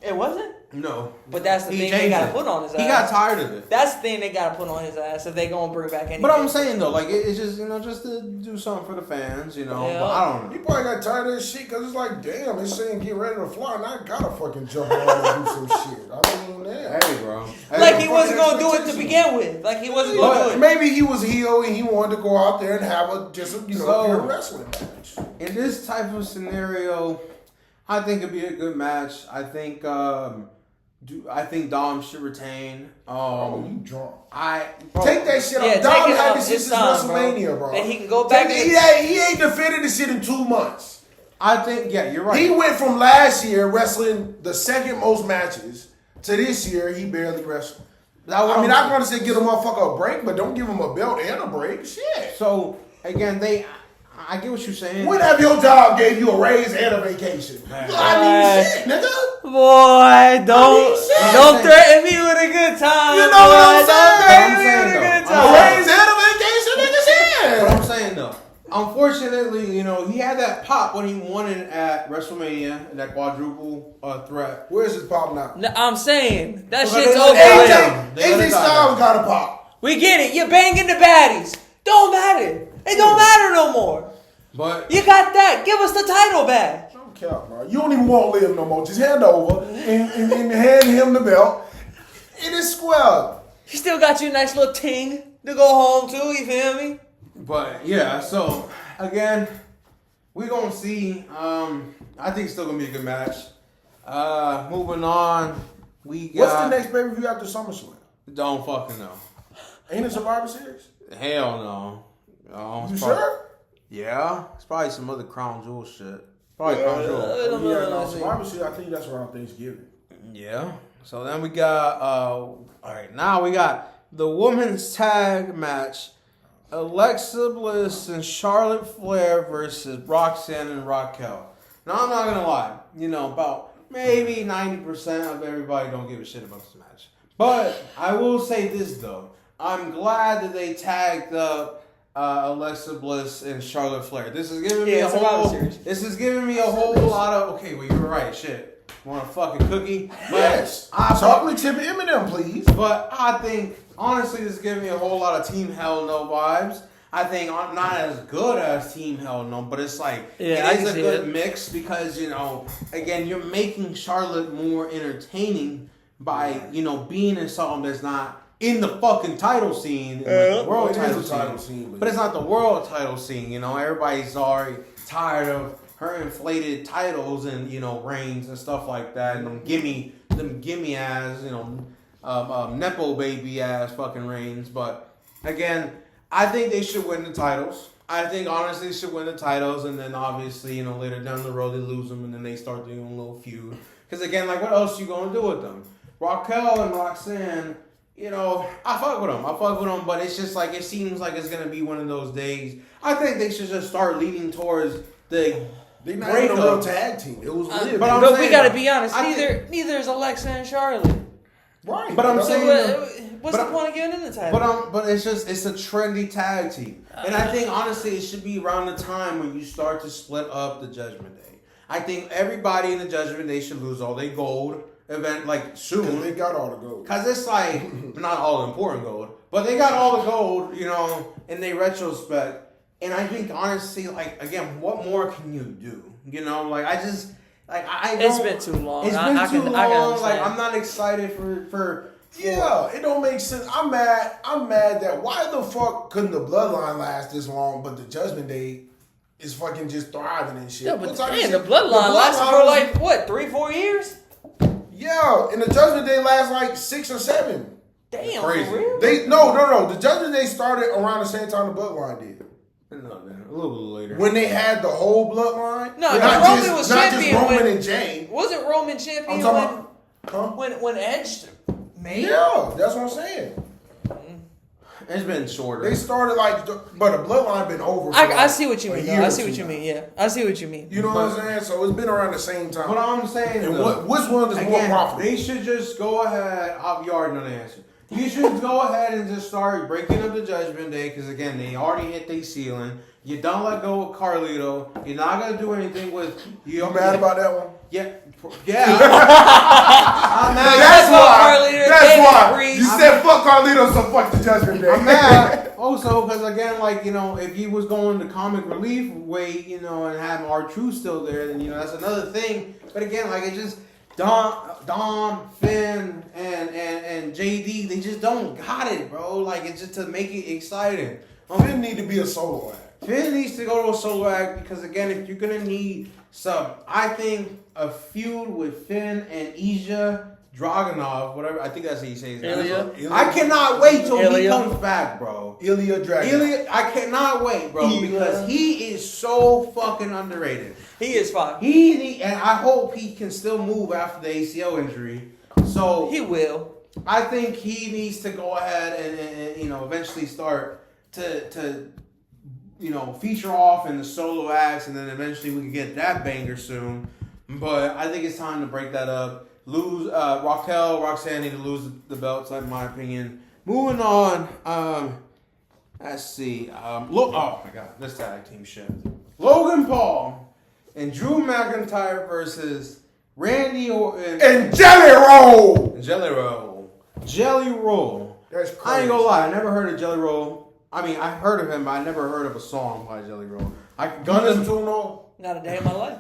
It wasn't? No. But that's the thing they gotta put on his ass. He got tired of it. That's the thing they gotta put on his ass if they gonna bring back anything. But I'm saying though, it's just just to do something for the fans, But I don't know. He probably got tired of this shit because it's like, damn, it's saying get ready to fly, and I gotta fucking jump on and do some shit. I mean, hey, bro. He wasn't gonna do it to begin with. He wasn't gonna do it. Maybe he was heel and he wanted to go out there and have a pure wrestling match. In this type of scenario, I think it'd be a good match. I think Dom should retain. You drunk. Take that shit off. Dom had this since WrestleMania, bro. And he can go back. He ain't defended this shit in 2 months. I think, you're right. He went from last year wrestling the second most matches to this year he barely wrestled. I'm going to say give a motherfucker a break, but don't give him a belt and a break. Shit. So, again, I get what you're saying. When have your job gave you a raise and a vacation? I mean, shit, nigga. Boy, don't saying. threaten me with a good time. You know what I'm boy. saying? Don't threaten What I'm me saying, with a good though. time. Raise head of vacation, niggas What in. I'm saying though, unfortunately, he had that pop when he won it at WrestleMania, that quadruple threat. Where's his pop now? No, I'm saying that Well, shit's they over let with. down. They let AJ it die Styles down. got a pop. We get it. You're banging the baddies. Don't matter. It don't matter no more. But You got that. Give us the title back. Don't care, bro. You don't even want to live no more. Just hand over and hand him the belt. It is square. He still got you a nice little ting to go home to. You feel me? But yeah, so again, we gonna see. I think it's still gonna be a good match. Moving on, we got. What's the next pay-per-view after SummerSlam? Don't fucking know. Ain't it Survivor Series? Hell no. Oh, You it's probably- sure? Yeah, it's probably some other Crown Jewel shit. Probably Crown Jewel. Yeah, no, Survivor Series, I think that's around Thanksgiving. Yeah. So then we got. All right, now we got the women's tag match. Alexa Bliss and Charlotte Flair versus Roxanne and Raquel. Now I'm not gonna lie, about maybe 90% of everybody don't give a shit about this match. But I will say this though, I'm glad that they tagged up Alexa Bliss and Charlotte Flair. This is giving me a whole. This is giving me a whole lot of. Okay, well you're right, shit. Want a fucking cookie? Yes. Chocolate chip M&M, please. But I think, honestly, this is giving me a whole lot of Team Hell No vibes. I think not as good as Team Hell No, but it's like, Yeah, I it can is a see good it. mix because, again, you're making Charlotte more entertaining by, being in something that's not in the fucking title scene, the world it is title a title scene, but it's not the world title scene, Everybody's already tired of her inflated titles and reigns and stuff like that, and them gimme ass nepo baby ass fucking reigns. But again, I think they should win the titles. I think honestly they should win the titles, and then obviously later down the road they lose them, and then they start doing a little feud. Because again, like what else you gonna do with them? Raquel and Roxanne, I fuck with them, but it's just like it seems like it's gonna be one of those days. I think they should just start leaning towards the. They're not even a real tag team. It was weird. but I'm But we saying, gotta be honest. I Neither is Alexa and Charlotte. Right. But I'm So saying, what's but the point of giving them the title? but it's a trendy tag team, and I think honestly it should be around the time when you start to split up the Judgment Day. I think everybody in the Judgment Day should lose all their gold event like soon. They got all the gold. Cause it's like not all the important gold, but they got all the gold, in their retrospect. And I think honestly, like again, what more can you do? I just I don't. It's been too long. It's been I too can long. understand. I'm not excited for. Yeah, it don't make sense. I'm mad that why the fuck couldn't the bloodline last this long, but the Judgment Day is fucking just thriving and shit. Yeah, but What type of damn, shit? the bloodline lasted for was- like what, 3-4 years? Yeah, and the Judgment Day lasts like 6 or 7. Damn, Crazy. for real? They no. The Judgment Day started around the same time the bloodline did. No, man, a little bit later. When they had the whole bloodline. No, not Roman just, was not champion just Roman when- and Jane. Wasn't Roman champion I'm talking about, when Edge made? Yeah, that's what I'm saying. It's been shorter. They started but the bloodline been over. For I see what you mean. year I or see what two you now. mean. Yeah, I see what you mean. You know what I'm saying? So it's been around the same time. What I'm saying, And though, which one is more again, profitable? they should just go ahead. You already know the answer. You should go ahead and just start breaking up the Judgment Day because again, they already hit their ceiling. You don't let go of Carlito. You're not gonna do anything with you. You mad about that one? Yeah. I'm mad. That's why. Carlito, That's David why. Priest. You said fuck Carlito, so fuck the Judgment Day. I'm mad. Also, because again, if he was going the comic relief way, and having R-Truth still there, then that's another thing. But again, it just Dom, Finn, and JD, they just don't got it, bro. It's just to make it exciting. Finn need to be a solo act. Finn needs to go to a solo act because again, if you're gonna need I think a feud with Finn and Ilya Dragunov, whatever. I think that's how you say his name. Ilya. I cannot wait till he Ilya. comes back, bro. Ilya Dragon. I cannot wait, bro, Ilya. because he is so fucking underrated. He is fine. And I hope he can still move after the ACL injury. So He will. I think he needs to go ahead and eventually start to feature off in the solo acts, and then eventually we can get that banger soon. But I think it's time to break that up. Roxanne need to lose the belts, in my opinion. Moving on. Let's see. Oh my God, this tag team shit. Logan Paul and Drew McIntyre versus Randy Orton and Jelly Roll. Jelly Roll. That's crazy. I ain't gonna lie, I never heard of Jelly Roll. I mean, I heard of him, but I never heard of a song by Jelly Roll. Not a day in my life.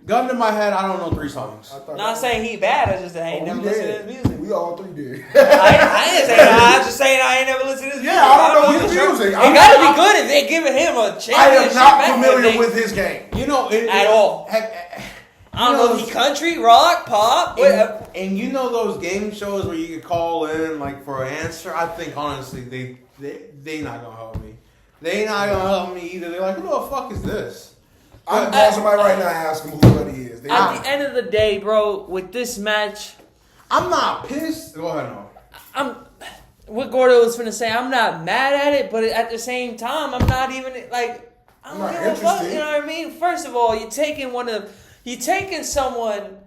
Gun to my head, I don't know 3 songs. Not saying he bad, I just I ain't never listened to his music. We all 3 did. I ain't saying I'm just saying I ain't never listened to his music. Yeah, I don't know his music. It gotta be good if they giving him a championship. I am not familiar with his game. You know, at all. I don't know if he country, rock, pop, whatever. And you know those game shows where you can call in like for an answer? I think honestly they not gonna help me. They not gonna help me either. They're like, who the fuck is this? I'm calling somebody right now and ask him who he is. At the end of the day, bro, with this match, I'm not pissed. Go ahead, no. What Gordo was finna say, I'm not mad at it, but at the same time, I'm not even like I don't give a fuck. You know what I mean? First of all, you're taking someone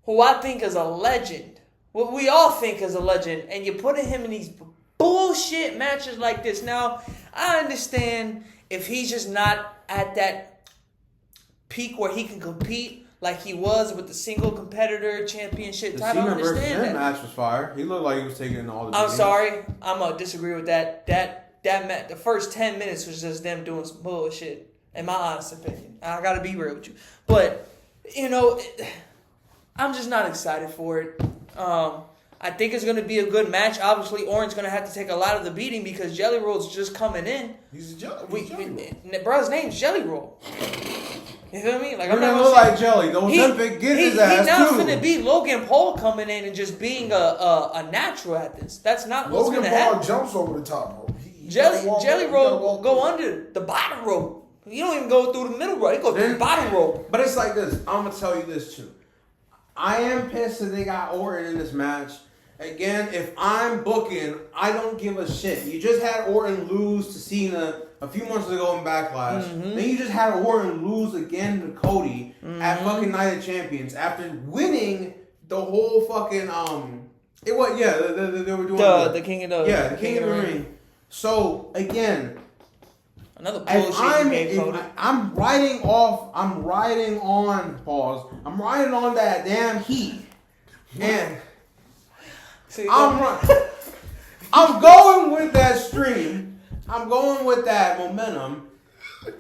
who I think is a legend, what we all think is a legend, and you're putting him in these bullshit matches like this. Now, I understand if he's just not at that peak where he can compete like he was with the single competitor championship title. I understand that. The match was fire. He looked like he was taking all the. I'm sorry, I'm gonna disagree with that. The first 10 minutes was just them doing some bullshit, in my honest opinion. I gotta be real with you, but you know, I'm just not excited for it. I think it's going to be a good match. Obviously, Orange's going to have to take a lot of the beating because Jelly Roll's just coming in. He's a Jelly Roll. Bro's name's Jelly Roll. You feel me? Like, I'm not look like Jelly. The Ozempic get his ass He's not too. going to be Logan Paul coming in and just being a natural at this. That's not what's going to happen. Logan Paul jumps over the top rope. Jelly Roll will go under the bottom rope. You don't even go through the middle rope. He goes through the bottom rope. But it's like this. I'm going to tell you this too. I am pissed that they got Orton in this match. Again, if I'm booking, I don't give a shit. You just had Orton lose to Cena a few months ago in Backlash. Mm-hmm. Then you just had Orton lose again to Cody at fucking Night of Champions after winning the whole fucking they were doing the King of the the King of the Ring. So again, another bullshit game, Cody. I'm riding on that damn heat, and I'm going with that stream. I'm going with that momentum,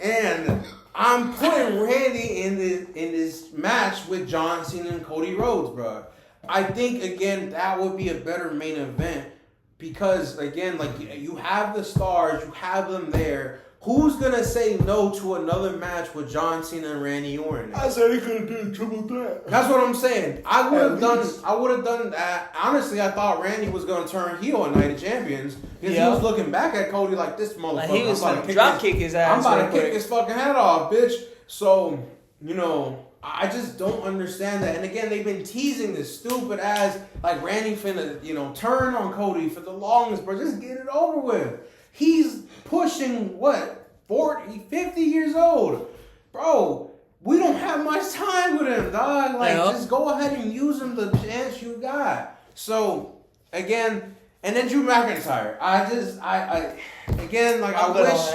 and I'm putting Randy in this match with John Cena and Cody Rhodes, bro. I think again that would be a better main event because again, like you have the stars, you have them there. Who's gonna say no to another match with John Cena and Randy Orton? I said he could have done triple threat. That's what I'm saying. I would have done that. Honestly, I thought Randy was gonna turn heel on Night of Champions because he was looking back at Cody like this motherfucker. Like he was gonna drop kick his ass. I'm about to kick his fucking head off, bitch. So I just don't understand that. And again, they've been teasing this stupid ass like Randy finna turn on Cody for the longest, bro. Just get it over with. He's pushing, 40, 50 years old. Bro, we don't have much time with him, dog. Like, just go ahead and use him the chance you got. So, again, and then Drew McIntyre. I wish,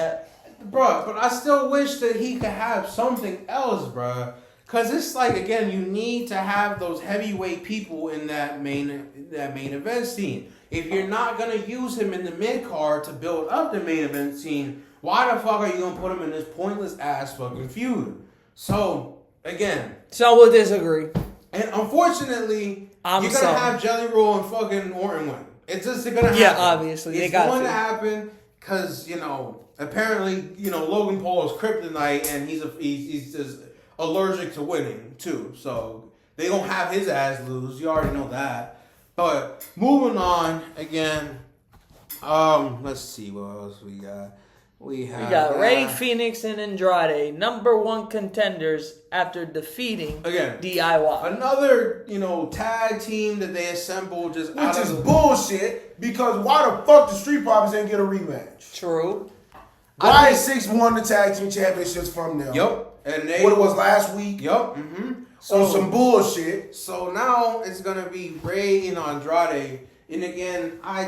bro, but I still wish that he could have something else, bro. Because it's like, again, you need to have those heavyweight people in that main event scene. If you're not going to use him in the mid-card to build up the main event scene, why the fuck are you going to put him in this pointless ass fucking feud? So, again. So we'll disagree. And unfortunately, you're going to have Jelly Roll and fucking Orton win. It's just going to happen. Yeah, obviously. It's going to happen because, apparently, Logan Paul is kryptonite and he's just allergic to winning, too. So, they don't have his ass lose. You already know that. But moving on again, let's see what else we got. We got Rey Fenix and Andrade, #1 contenders after defeating DIY. Another tag team that they assembled which is bullshit because why the fuck the Street Profits didn't get a rematch? True. Why 6 won the tag team championships from them? Yep. And they what it was last week? Yep. Mm-hmm. So some bullshit. So now it's gonna be Rey and Andrade, and again, I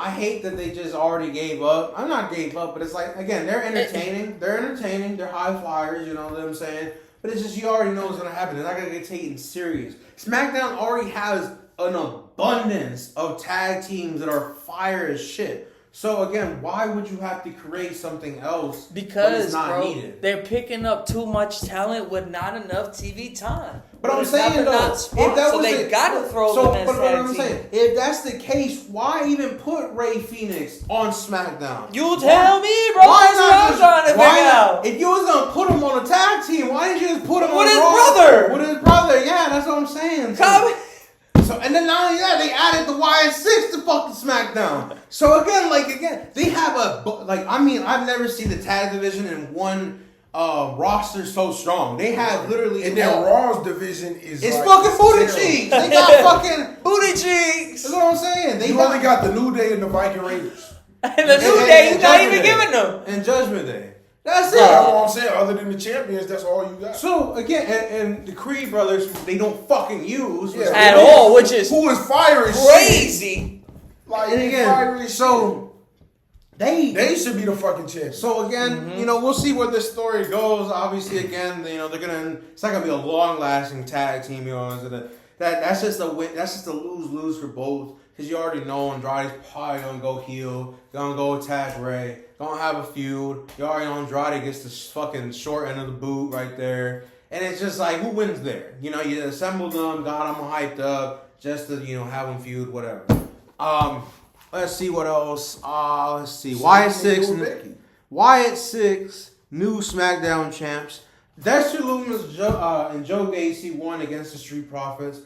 hate that they just already gave up. I'm not gave up, but it's like, again, they're entertaining. They're high flyers, you know what I'm saying? But it's just, you already know what's going to happen. They're not going to get taken serious. SmackDown already has an abundance of tag teams that are fire as shit. So again, why would you have to create something else when it's not needed? They're picking up too much talent with not enough TV time. But I'm saying though, if that was they gotta throw them as tag team. Saying, if that's the case, why even put Rey Fenix on SmackDown? You tell me, bro. Why That's what I'm trying to figure out. If you was gonna put him on a tag team, why didn't you just put him with on his Raw? brother? With his brother, yeah, that's what I'm saying. So, and then not only that, they added the YS6 to fucking SmackDown. So again, they have I've never seen the tag division in one roster so strong. They have literally, and their Raw's division is fucking booty cheeks. They got fucking booty cheeks. That's what I'm saying. You only got the New Day and the Viking Raiders. And the New Day is not even giving them. And Judgment Day. That's it. That's what I'm saying. Other than the champions, that's all you got. So again, and the Creed brothers, they don't fucking use at all, which is who is fire as crazy. Shit. Like, and again, so they should be the fucking champions. So again, we'll see where this story goes. Obviously, again, it's not gonna be a long-lasting tag team. That's just a lose-lose for both. Because you already know Andrade's probably going to go heel. Going to go attack Rey. Going to have a feud. You already know Andrade gets the fucking short end of the boot right there. And it's just like, who wins there? You assembled them, got them hyped up, just to, have them feud, whatever. Let's see what else. Let's see. Wyatt 6, new SmackDown champs. Dexter Lumis and Joe Gacy won against the Street Profits.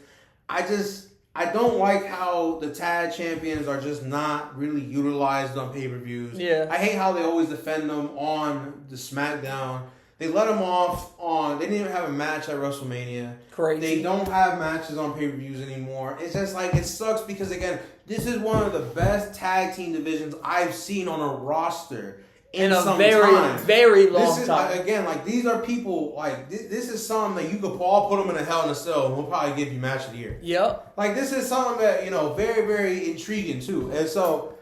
I don't like how the tag champions are just not really utilized on pay-per-views. Yeah. I hate how they always defend them on the SmackDown. They let them off they didn't even have a match at WrestleMania. Crazy. They don't have matches on pay-per-views anymore. It's just like, it sucks because, again, this is one of the best tag team divisions I've seen on a roster in a very long time. These are people, this is something that you could all put them in a Hell in a Cell and we'll probably give you match of the year. Yep. This is something that, very, very intriguing too. And so,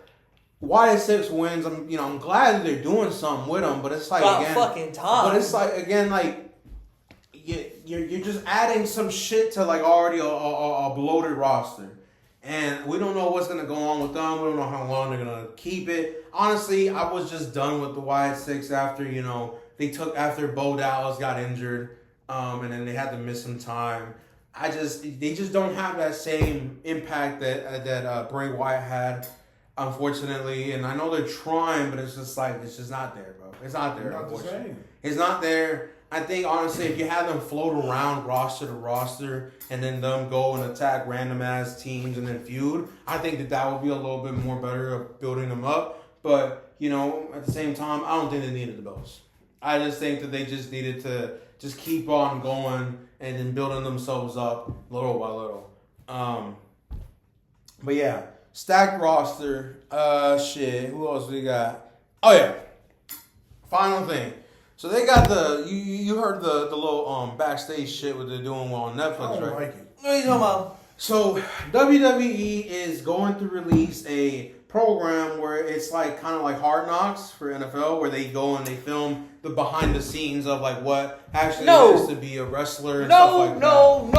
YS6 wins. I'm glad that they're doing something with them, but it's like, again, fucking time. But it's like, again, you're just adding some shit to already a bloated roster. And we don't know what's going to go on with them. We don't know how long they're going to keep it. Honestly, I was just done with the YS6 after Bo Dallas got injured. And then they had to miss some time. They just don't have that same impact that Bray Wyatt had, unfortunately. And I know they're trying, but it's just not there, bro. It's not there. Not the same. It's not there. I think, honestly, if you had them float around roster to roster and then them go and attack random-ass teams and then feud, I think that would be a little bit more better of building them up. But, at the same time, I don't think they needed the belts. I just think that they just needed to just keep on going and then building themselves up little by little. But, yeah, stacked roster. Who else we got? Oh, yeah. Final thing. So they got you heard the little backstage shit what they're doing on Netflix, right? Like it. What are you talking about? So WWE is going to release a program where it's kind of like Hard Knocks for NFL, where they go and they film the behind the scenes of what actually is to be a wrestler and stuff like that. No.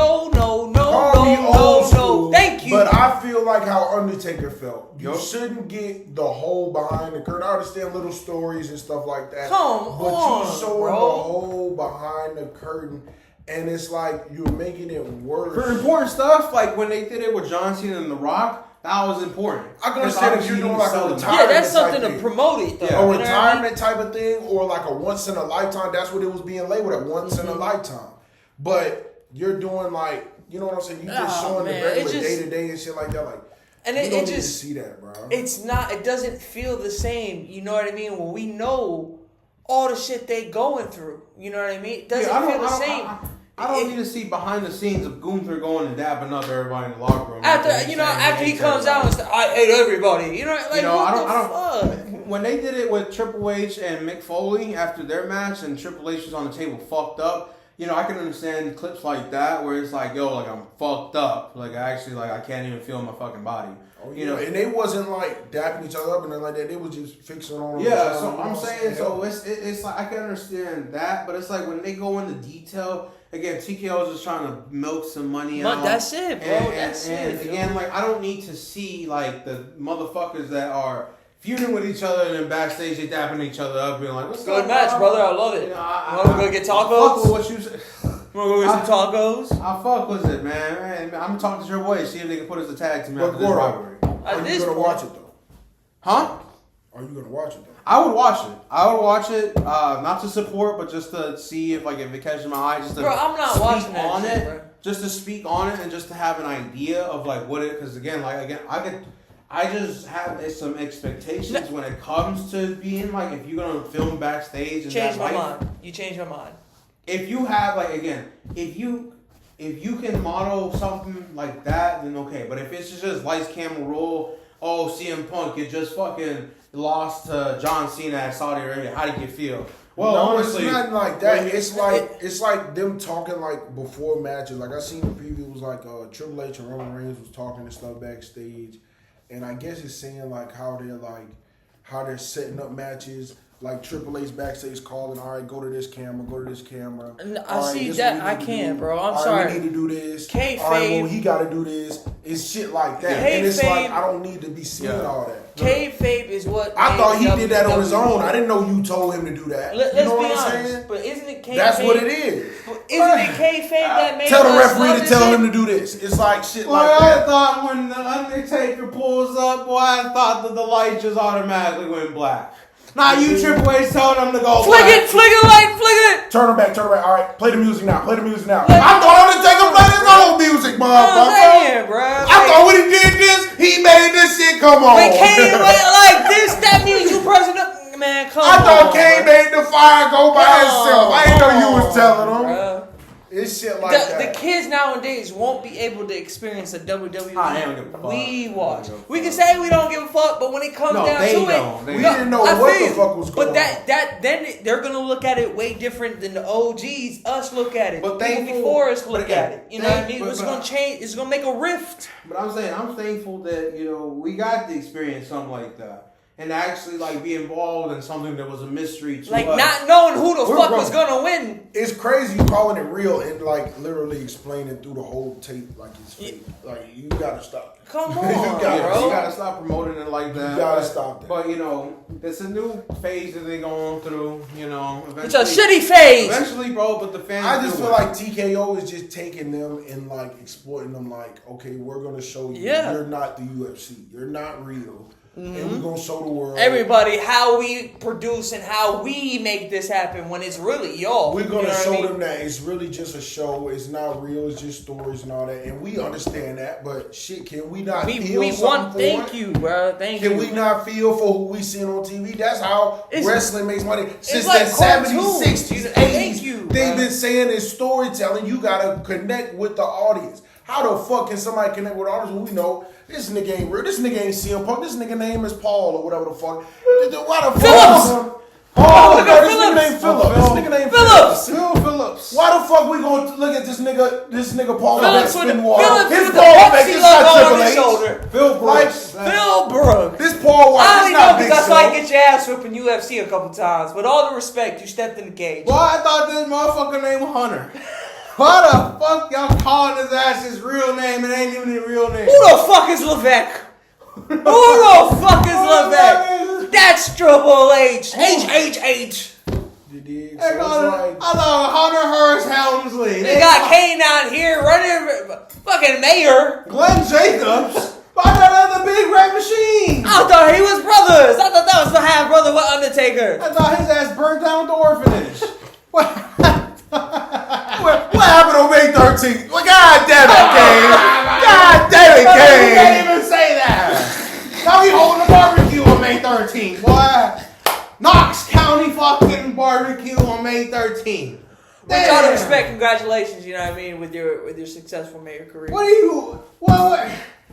Thank you. But I feel like how Undertaker felt. You shouldn't get the whole behind the curtain. I understand little stories and stuff like that. But you showing the whole behind the curtain, and it's like you're making it worse. For important stuff, like when they did it with John Cena and The Rock, that was important. I can understand if you're doing a retirement. Yeah, that's something to promote it, though. Yeah, a retirement type of thing, or a once in a lifetime. That's what it was being labeled at, once in a lifetime. But you're doing you know what I'm saying? You just showing the regular day to day and shit like that. And you don't need to see that, bro. It's not. It doesn't feel the same. You know what I mean? When we know all the shit they going through. You know what I mean? It doesn't feel the same. I don't need to see behind the scenes of Gunther going and dabbing up everybody in the locker room. After he comes out and says, "I hate everybody," I don't. When they did it with Triple H and Mick Foley after their match, and Triple H was on the table fucked up. I can understand clips like that where it's like, yo, like I'm fucked up, like I can't even feel my fucking body. And they wasn't like dapping each other up and nothing like that. They was just fixing on. Yeah, so I'm saying, so it's like I can understand that, but it's like when they go into detail. Again, TKO is just trying to milk some money out. That's it, bro. That's it. And again, like I don't need to see like the motherfuckers that are feuding with each other and then backstage they dapping each other up, being like, "What's good match, brother? I love it." Want to go get tacos? Fuck with what you said. Want to go get some tacos? I fuck with it, man. I'm talking to your boys, see if they can put us a tag team after this rivalry. Are you gonna watch it though? Huh? Are you gonna watch it though? I would watch it. Not to support, but just to see if it catches my eye. Just to I'm not watching that on shit, it. bro. Just to speak on it and just to have an idea of like what it. Because I just have some expectations when it comes to being like if you're gonna film backstage. Change my mind. You changed my mind. If you have if you can model something like that, then okay. But if it's just lights, camera, roll. Oh, CM Punk, you just fucking lost to John Cena at Saudi Arabia. How did you feel? Well, no, honestly, it's not like that. It's like them talking like before matches. Like I seen the preview, it was like Triple H and Roman Reigns was talking and stuff backstage, and I guess it's saying like how they're setting up matches. Like Triple H backstage calling, all right, go to this camera, go to this camera. I see that. I can't, bro. I'm sorry. We need to do this. Kayfabe. All right, well, he got to do this. It's shit like that. And it's like, I don't need to be seeing all that. Kayfabe is what... I thought he did that on his own. I didn't know you told him to do that. Let's you know be what I'm honest. saying? But isn't it kayfabe? That's what it is. Isn't it kayfabe that made Tell the us referee love to this tell shit? him to do this. It's like shit Boy, like that. I thought when the Undertaker pulls up, boy, I thought that the light just automatically went black. Nah, you Triple H told him to go Flick black. it, light, flick it. Turn it back. All right, play the music now. I thought Undertaker played his own music, I'm motherfucker. saying, bro. I thought when he did this, he made this shit come on. When Kane went like this, that means you pressing up. Man, come on. I thought Kane made the fire go by Come himself. I didn't know you was telling him. Bruh. It's shit like The that. kids nowadays won't be able to experience a WWE They don't give a fuck. we watch. They don't give a We can fuck. say we don't give a fuck, but when it comes down they to don't. it, They We don't. didn't know I what feel the you. fuck was going But on. then they're gonna look at it way different than the OGs. Us look at it. But People thankful- before us but look again, at it. You know what I mean? but- It's but- gonna change. It's gonna make a rift. But I'm saying, I'm thankful that, we got to experience something like that. And actually, be involved in something that was a mystery to us. Not knowing who the We're fuck grown. was gonna win. It's crazy you calling it real and literally explaining through the whole tape like it's fake. Like you gotta stop. Come on, You gotta- bro. You gotta stop promoting it like that. You gotta stop that. But, it's a new phase that they're going through, It's a shitty phase. Eventually, bro, but the fans I just do feel it. like TKO is just taking them and exploiting them. Okay, we're gonna show you you're not the UFC. You're not real, and we're gonna show the world Everybody, how we produce and how we make this happen when it's really y'all. We're gonna You know what show I mean? them that it's really just a show. It's not real. It's just stories and all that, and we understand that. But shit, can we not feel We something want. for Thank it? you, bro. Thank you. Can we not feel for who we seeing on TV? That's how wrestling makes money. Since like the 70s, cartoons. 60s, Thank 80s, you, they've bruh. been saying in storytelling, you gotta connect with the audience. How the fuck can somebody connect with the audience when we know this nigga ain't real? This nigga ain't CM Punk. This nigga name is Paul or whatever the fuck. Why the Phillips! fuck? Oh, Look at this nigga Phillips. named Phillips. This nigga named Phillips. Phil Phillips. Why the fuck we gonna look at this nigga Paul Phillips that with spin the water? Phillips His with the ball back, Pepsi this logo not on Triple his H. shoulder. Phil Brooks. Phil Brooks. This Paul White, I this only not know Big because I saw Show. you get your ass whipped in UFC a couple times. With all the respect, you stepped in the cage. Boy, I thought this motherfucker named Hunter. Why the fuck y'all calling his ass his real name? It ain't even his real name. Who the fuck is Levesque? Who the fuck is Levesque? That's Triple H. HHH. You dig? I So it's thought Hunter Hearst Helmsley. They got Kane out here running fucking mayor. Glenn Jacobs. I thought that was the Big Red Machine. I thought he was brothers. I thought that was the half brother with Undertaker. I thought his ass burnt down with the orphanage. what happened on May 13th? Well, God damn it, Kane. God damn it, You can't Kane. even say that. Now he holding a barbecue on May 13th, boy. Knox County fucking barbecue on May 13th. With all the respect, congratulations. You know what I mean, with your successful mayor career. What are you? What?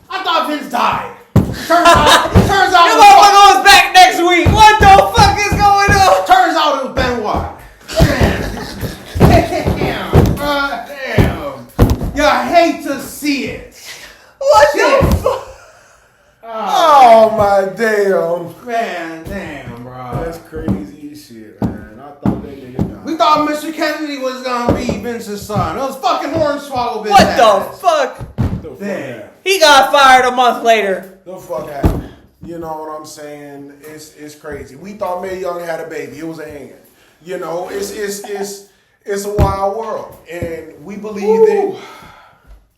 I thought Vince died. Turns out. Your motherfucker was back next week. What the fuck is going on? Turns out it was Benoit. Damn. You hate to see it. What the fuck? Oh my damn. Man, damn, bro. That's crazy as shit, man. I thought that nigga died. We thought Mr. Kennedy was gonna be Vince's son. It was fucking Hornswoggle business. What the fuck? The fuck Damn. happened? He got fired a month later. The fuck happened? You know what I'm saying? It's crazy. We thought Mae Young had a baby. It was a hand. You know, it's a wild world, and we believe that.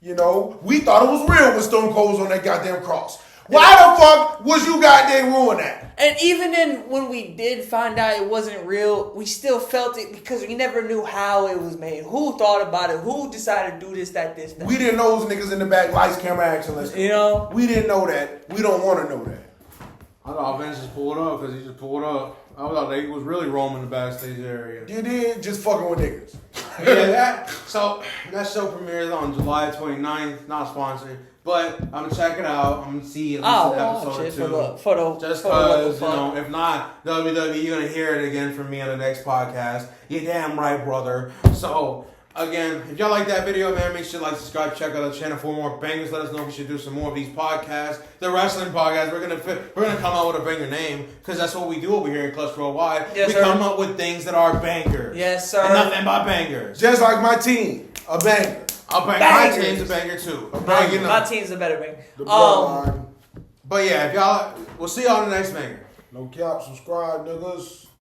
You know, we thought it was real when Stone Cold was on that goddamn cross. Why the fuck was you goddamn ruin that? And even then, when we did find out it wasn't real, we still felt it because we never knew how it was made. Who thought about it? Who decided to do this, that. We didn't know those niggas in the back, lights, camera, action. Let's go. You know? We didn't know that. We don't want to know that. I thought Vince just pulled up because he just pulled up. I thought he was really roaming the backstage area. You did just fucking with niggas. Yeah, that show premieres on July 29th. Not sponsored, but I'm gonna check it out. I'm gonna see at least an episode shit, or two. for the Just for the what the because, you know, if not WWE, you're gonna hear it again from me on the next podcast. You're damn right, brother. So again, if y'all like that video, man, make sure to like, subscribe, check out the channel for more bangers. Let us know if we should do some more of these podcasts. The wrestling podcast, we're gonna come out with a banger name because that's what we do over here in Clutch Worldwide. Yes, we sir. come up with things that are bangers. Yes, sir. And nothing but bangers. Just like my team, a banger. My Bangers. team's a banger too. banger. You know. My team's a better bang. The bloodline. But yeah, if y'all, we'll see y'all in the next banger. No cap, subscribe, niggas.